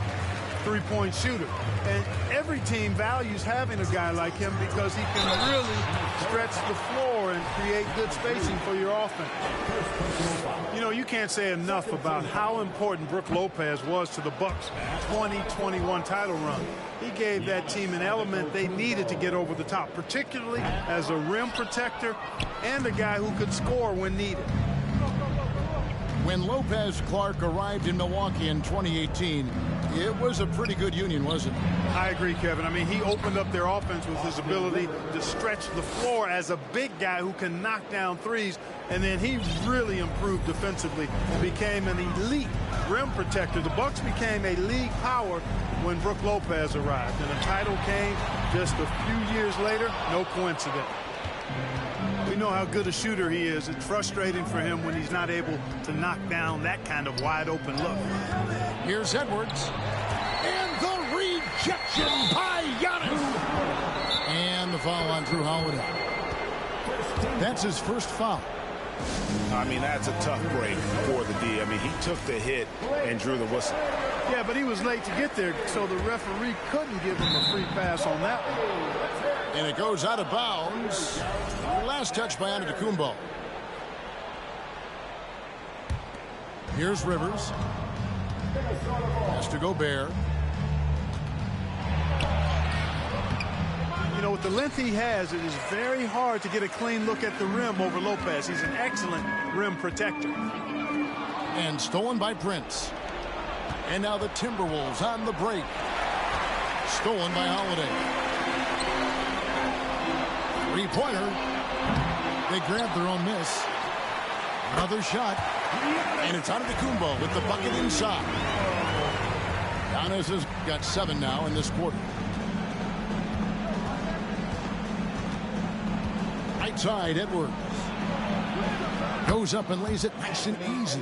three-point shooter. And every team values having a guy like him because he can really stretch the floor and create good spacing for your offense. You know, you can't say enough about how important Brook Lopez was to the Bucks' 2021 title run. He gave that team an element they needed to get over the top, particularly as a rim protector and a guy who could score when needed. When Lopez Clark arrived in Milwaukee in 2018, it was a pretty good union, wasn't it? I agree, Kevin. I mean, he opened up their offense with his ability to stretch the floor as a big guy who can knock down threes, and then he really improved defensively and became an elite rim protector. The Bucks became a league power when Brook Lopez arrived, and the title came just a few years later. No coincidence. We know how good a shooter he is. It's frustrating for him when he's not able to knock down that kind of wide open look. Here's Edwards. And the rejection by Giannis. And the foul on Drew Holiday. That's his first foul. I mean, that's a tough break for the D. I mean, he took the hit and drew the whistle. Yeah, but he was late to get there, so the referee couldn't give him a free pass on that one. And it goes out of bounds. Last touch by Antetokounmpo. Here's Rivers. Has to Gobert. You know, with the length he has, it is very hard to get a clean look at the rim over Lopez. He's an excellent rim protector. And stolen by Prince. And now the Timberwolves on the break. Stolen by Holiday. Three-pointer. They grab their own miss. Another shot. And it's Antetokounmpo with the bucket inside. Giannis has got 7 now in this quarter. Right side, Edwards. Goes up and lays it nice and easy.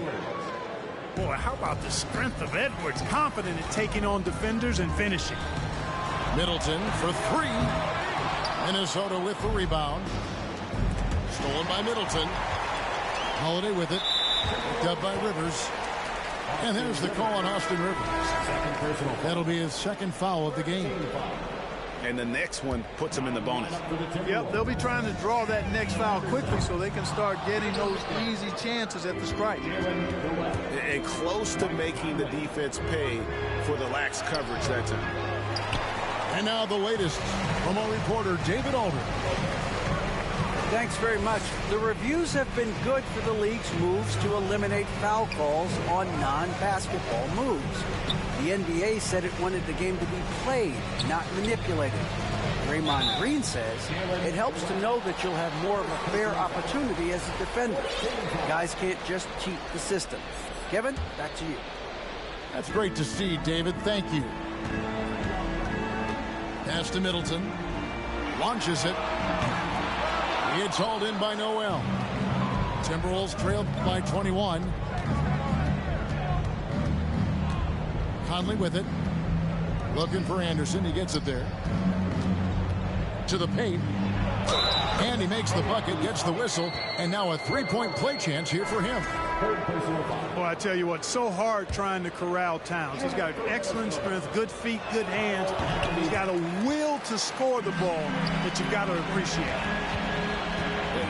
Boy, how about the strength of Edwards? Confident at taking on defenders and finishing. Middleton for 3. Minnesota with the rebound. Stolen by Middleton. Holiday with it. Picked up by Rivers. And there's the call on Austin Rivers. That'll be his second foul of the game. And the next one puts him in the bonus. Yep, they'll be trying to draw that next foul quickly so they can start getting those easy chances at the strike. And close to making the defense pay for the lax coverage that time. And now the latest from our reporter, David Aldridge. Thanks very much. The reviews have been good for the league's moves to eliminate foul calls on non-basketball moves. The NBA said it wanted the game to be played, not manipulated. Draymond Green says it helps to know that you'll have more of a fair opportunity as a defender. Guys can't just cheat the system. Kevin, back to you. That's great to see, David. Thank you. Pass to Middleton. Launches it. It's hauled in by Noel. Timberwolves trailed by 21. Conley with it. Looking for Anderson. He gets it there. To the paint. And he makes the bucket, gets the whistle, and now a three-point play chance here for him. Boy, I tell you what, so hard trying to corral Towns. He's got excellent strength, good feet, good hands. He's got a will to score the ball that you've got to appreciate.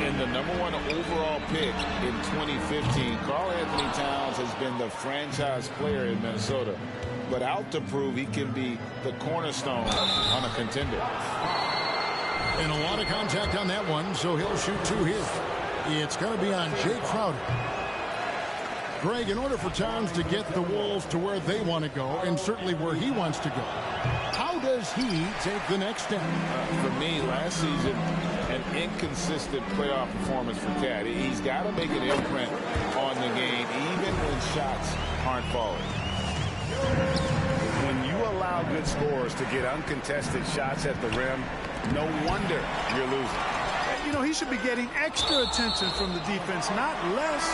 And the #1 overall pick in 2015, Karl-Anthony Towns has been the franchise player in Minnesota, but out to prove he can be the cornerstone on a contender. And a lot of contact on that one, so he'll shoot 2 here. It's going to be on Jay Crowder. Greg, in order for Towns to get the Wolves to where they want to go, and certainly where he wants to go, how does he take the next step? For me, last season, an inconsistent playoff performance for Cat. He's got to make an imprint on the game, even when shots aren't falling. When you allow good scorers to get uncontested shots at the rim, no wonder you're losing. You know, he should be getting extra attention from the defense, not less.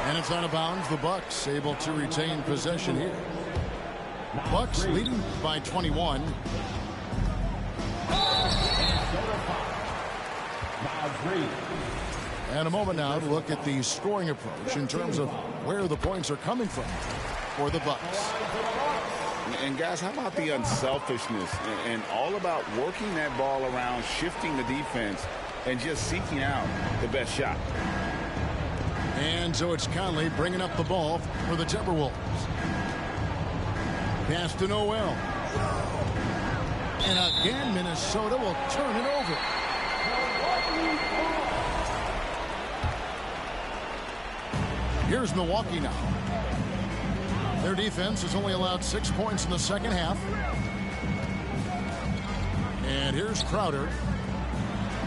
And it's out of bounds. The Bucks able to retain possession here. Bucks leading by 21. And a moment now to look at the scoring approach in terms of where the points are coming from for the Bucks. And guys, how about the unselfishness and all about working that ball around, shifting the defense, and just seeking out the best shot. And so it's Conley bringing up the ball for the Timberwolves. Pass to Noel. And again, Minnesota will turn it over. Here's Milwaukee now. Their defense has only allowed 6 points in the second half. And here's Crowder.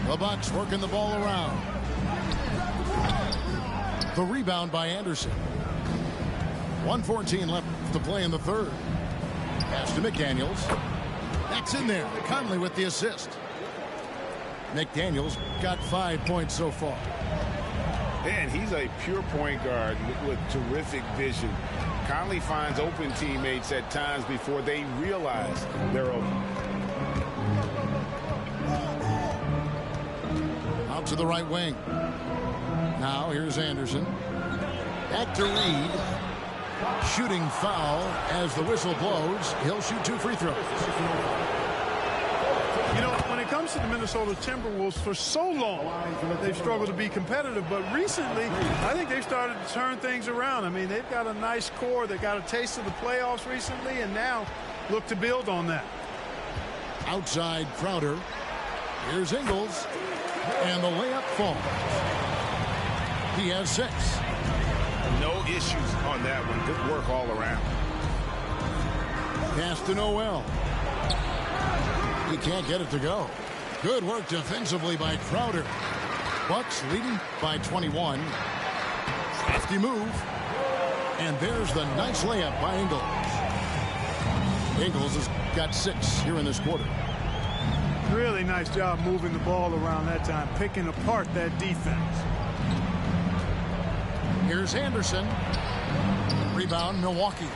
The Bucks working the ball around. The rebound by Anderson. 1:14 left to play in the third. Pass to McDaniels. That's in there. Conley with the assist. McDaniels got 5 points so far. And he's a pure point guard with terrific vision. Conley finds open teammates at times before they realize they're open. Out to the right wing. Now here's Anderson. Back to Reed. Shooting foul as the whistle blows. He'll shoot 2 free throws. You know, when it comes to the Minnesota Timberwolves, for so long, they've struggled to be competitive. But recently, I think they've started to turn things around. I mean, they've got a nice core. They got a taste of the playoffs recently, and now look to build on that. Outside Crowder. Here's Ingles. And the layup falls. He has 6. No issues on that one. Good work all around. Pass to Noel. He can't get it to go. Good work defensively by Crowder. Bucks leading by 21. Hefty move. And there's the nice layup by Ingles. Ingles has got 6 here in this quarter. Really nice job moving the ball around that time, picking apart that defense. Here's Anderson. Rebound, Milwaukee.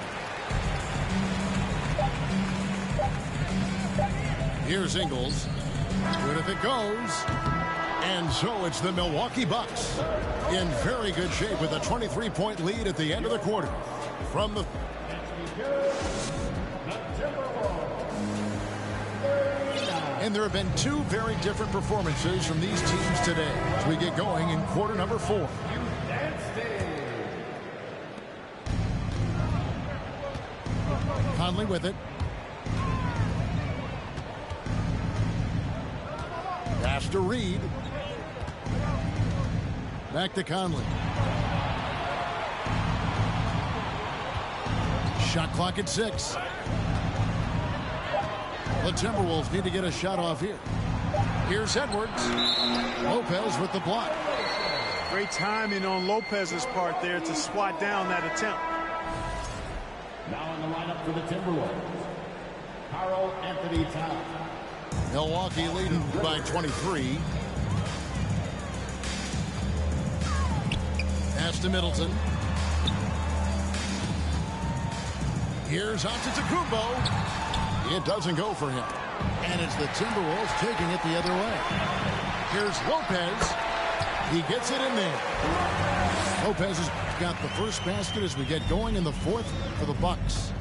Here's Ingles. Good if it goes. And so it's the Milwaukee Bucks in very good shape with a 23-point lead at the end of the quarter. From the... And there have been 2 very different performances from these teams today as we get going in quarter number 4. Conley with it. Pass to Reed. Back to Conley. Shot clock at 6. The Timberwolves need to get a shot off here. Here's Edwards. Lopez with the block. Great timing on Lopez's part there to swat down that attempt. Now in the lineup for the Timberwolves, Karl Anthony Towns. Milwaukee leading by 23. Pass to Middleton. Here's Antetokounmpo. It doesn't go for him. And it's the Timberwolves taking it the other way. Here's Lopez. He gets it in there. Lopez has got the first basket as we get going in the 4th for the Bucks.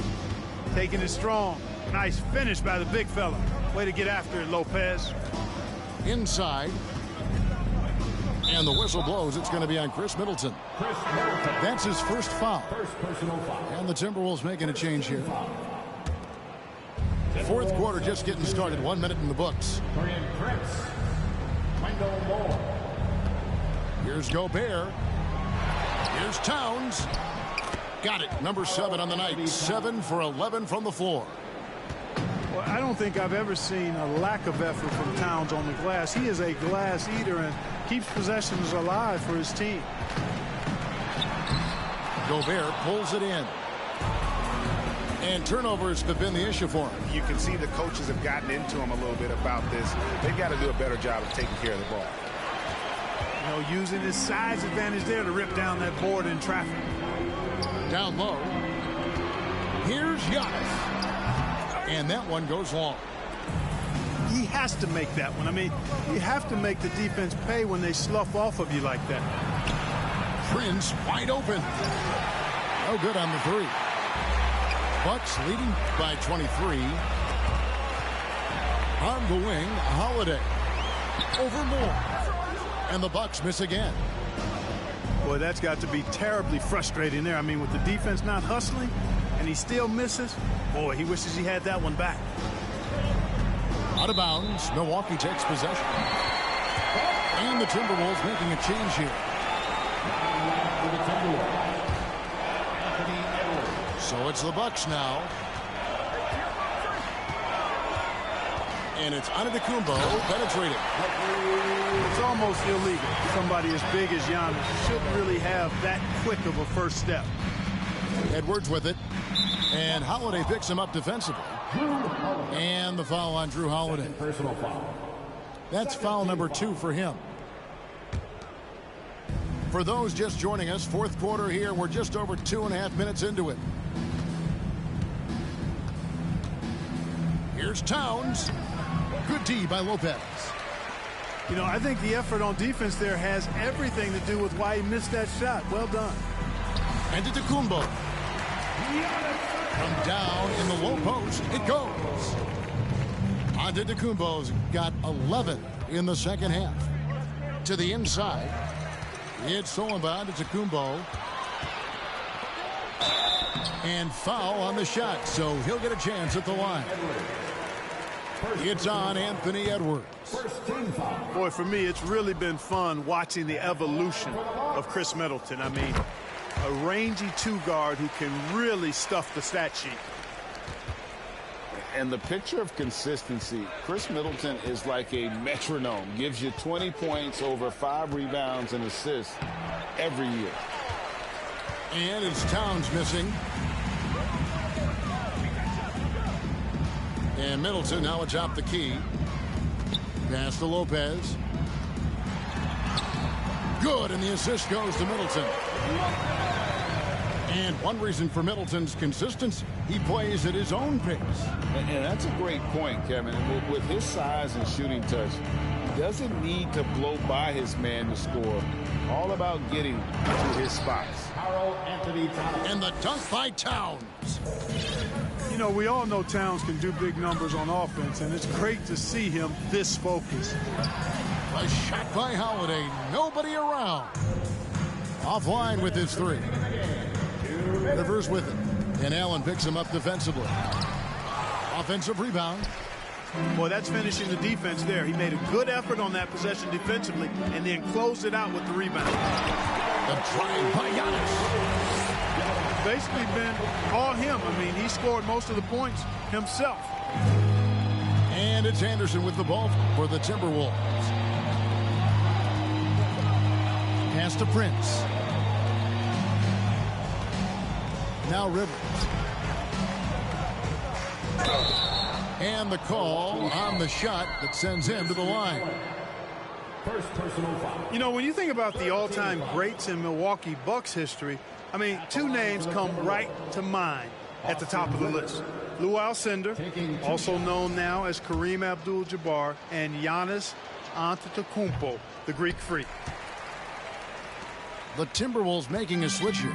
Taking it strong. Nice finish by the big fella. Way to get after it, Lopez. Inside. And the whistle blows. It's going to be on Chris Middleton. That's his first foul. First personal foul. And the Timberwolves making a change here. 4th quarter just getting started. 1 minute in the books. Dorian Prince. Wendell Moore. Here's Gobert. Here's Towns. Got it. Number 7 on the night. 7 for 11 from the floor. Well, I don't think I've ever seen a lack of effort from Towns on the glass. He is a glass eater and keeps possessions alive for his team. Gobert pulls it in. And turnovers have been the issue for him. You can see the coaches have gotten into him a little bit about this. They've got to do a better job of taking care of the ball. You know, using his size advantage there to rip down that board in traffic. Down low. Here's Giannis. And that one goes long. He has to make that one. I mean, you have to make the defense pay when they slough off of you like that. Prince wide open. No good on the 3. Bucks leading by 23. On the wing, Holiday. Over Moore. And the Bucks miss again. Boy, that's got to be terribly frustrating there. I mean, with the defense not hustling and he still misses, boy, he wishes he had that one back. Out of bounds, Milwaukee takes possession. And the Timberwolves making a change here. So it's the Bucks now. And it's Antetokounmpo penetrating. It's almost illegal. Somebody as big as Giannis shouldn't really have that quick of a first step. Edwards with it. And Holiday picks him up defensively. And the foul on Drew Holiday. Personal foul. That's foul number 2 for him. For those just joining us, fourth quarter here. We're just over 2.5 minutes into it. Here's Towns. Good D by Lopez. You know, I think the effort on defense there has everything to do with why he missed that shot. Well done. Antetokounmpo. From down in the low post, it goes. Antetokounmpo's got 11 in the second half. To the inside. It's stolen by Antetokounmpo. And foul on the shot, so he'll get a chance at the line. It's on Anthony Edwards. Boy, for me, it's really been fun watching the evolution of Chris Middleton. I mean, a rangy 2-guard who can really stuff the stat sheet. And the picture of consistency, Chris Middleton is like a metronome. Gives you 20 points, over 5 rebounds and assists every year. And it's Towns missing. And Middleton now atop the key. Pass to Lopez. Good, and the assist goes to Middleton. And one reason for Middleton's consistency, he plays at his own pace. And that's a great point, Kevin. With his size and shooting touch, he doesn't need to blow by his man to score. All about getting to his spots. And the dunk by Towns. You know, we all know Towns can do big numbers on offense, and it's great to see him this focused. A shot by Holiday. Nobody around. Offline with his 3. Rivers with it. And Allen picks him up defensively. Offensive rebound. Boy, that's finishing the defense there. He made a good effort on that possession defensively and then closed it out with the rebound. The drive by Giannis. Basically been all him. I mean, he scored most of the points himself. And it's Anderson with the ball for the Timberwolves. Pass to Prince. Now Rivers. And the call on the shot that sends him to the line. First personal foul. You know, when you think about the all-time greats in Milwaukee Bucks history, I mean, 2 names come right to mind at the top of the list. Lou Alcindor, also known now as Kareem Abdul-Jabbar, and Giannis Antetokounmpo, the Greek Freak. The Timberwolves making a switch here.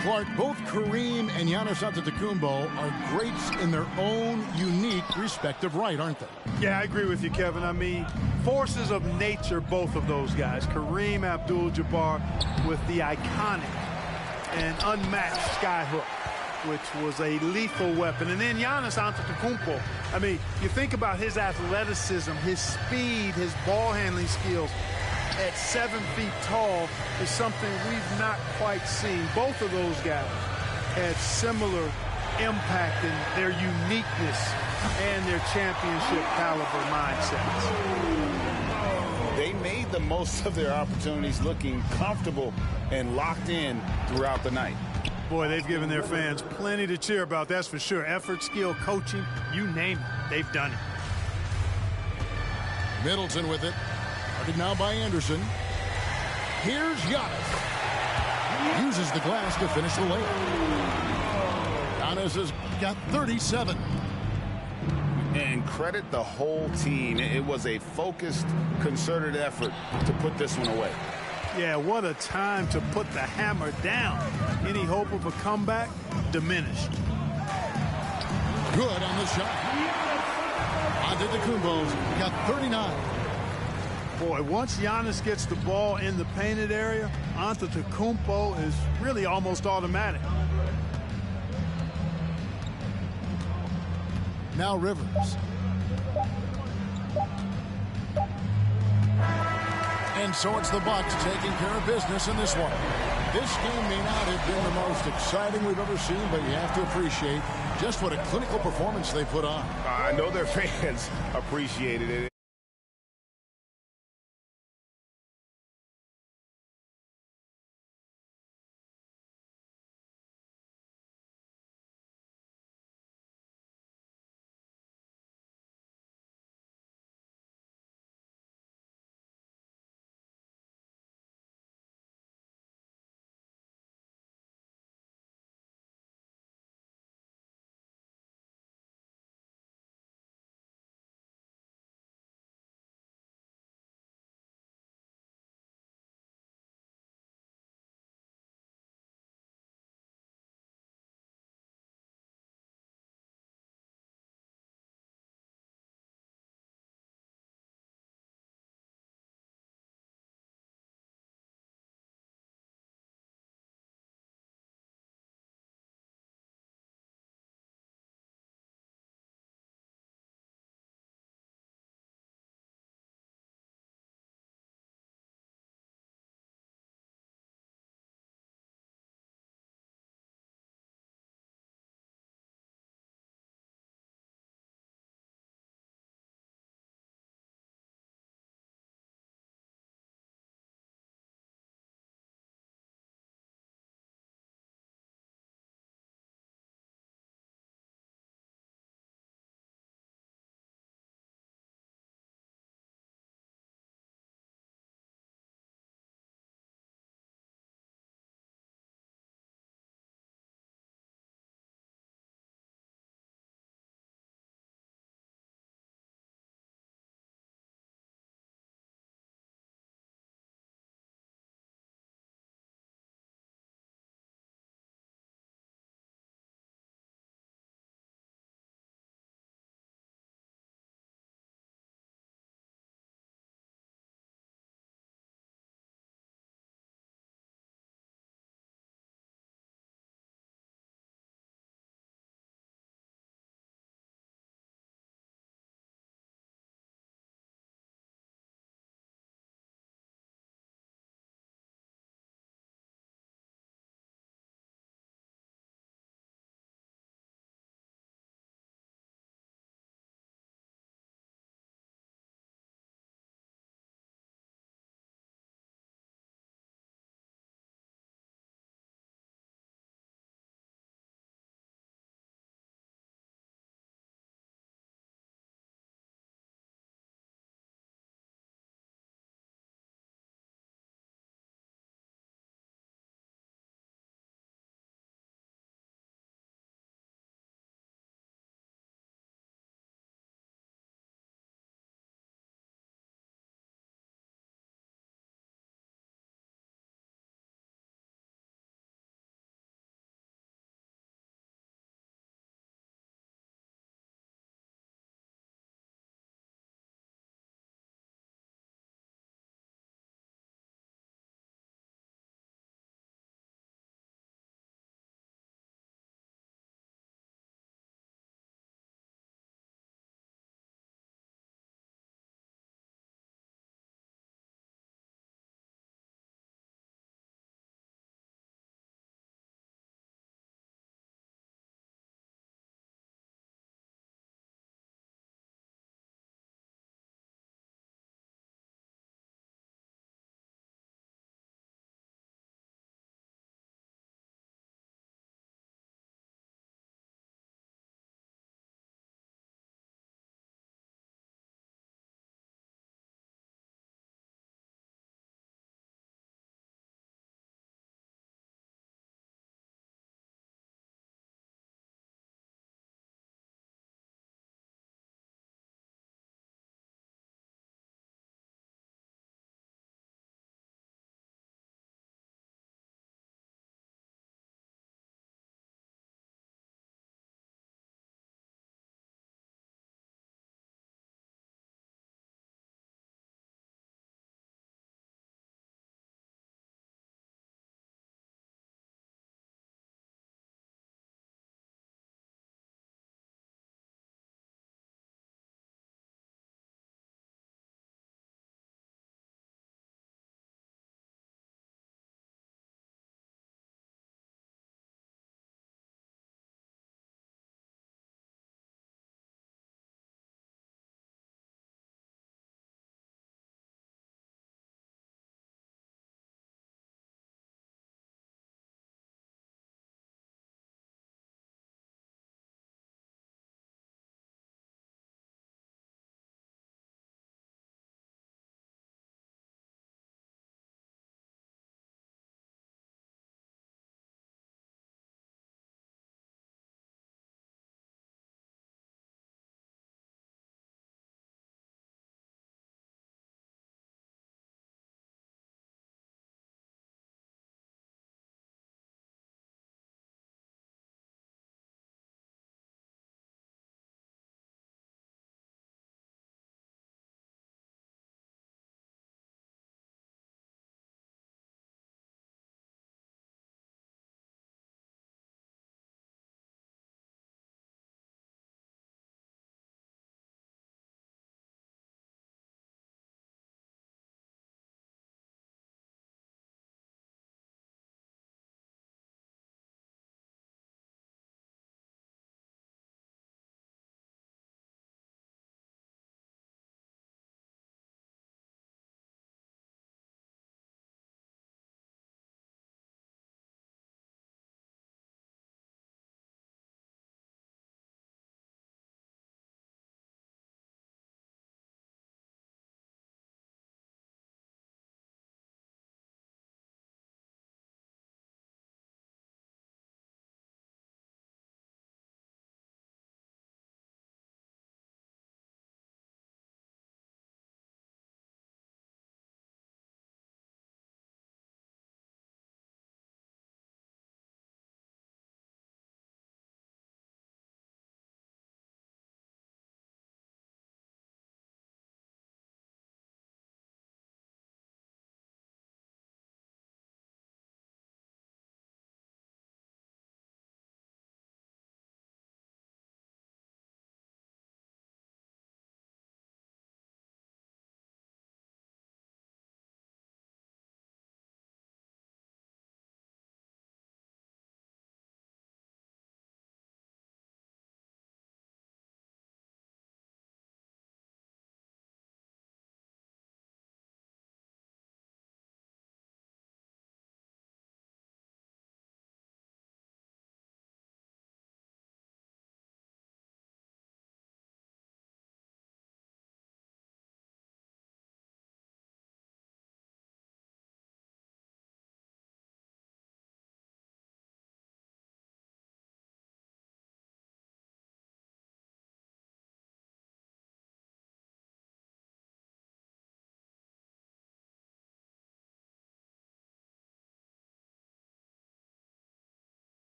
Clark, both Kareem and Giannis Antetokounmpo are greats in their own unique respective right, aren't they? Yeah, I agree with you, Kevin. I mean, forces of nature, both of those guys. Kareem Abdul-Jabbar with the iconic and unmatched skyhook, which was a lethal weapon. And then Giannis Antetokounmpo. I mean, you think about his athleticism, his speed, his ball handling skills. At 7 feet tall is something we've not quite seen. Both of those guys had similar impact in their uniqueness and their championship caliber mindsets. They made the most of their opportunities, looking comfortable and locked in throughout the night. Boy, they've given their fans plenty to cheer about, that's for sure. Effort, skill, coaching, you name it, they've done it. Middleton with it. Guarded now by Anderson. Here's Giannis. Uses the glass to finish the layup. Giannis has got 37. And credit the whole team. It was a focused, concerted effort to put this one away. Yeah, what a time to put the hammer down. Any hope of a comeback diminished. Good on the shot. Antetokounmpo's got 39. Boy, once Giannis gets the ball in the painted area, Antetokounmpo is really almost automatic. Now Rivers. And so it's the Bucks taking care of business in this one. This game may not have been the most exciting we've ever seen, but you have to appreciate just what a clinical performance they put on. I know their fans appreciated it.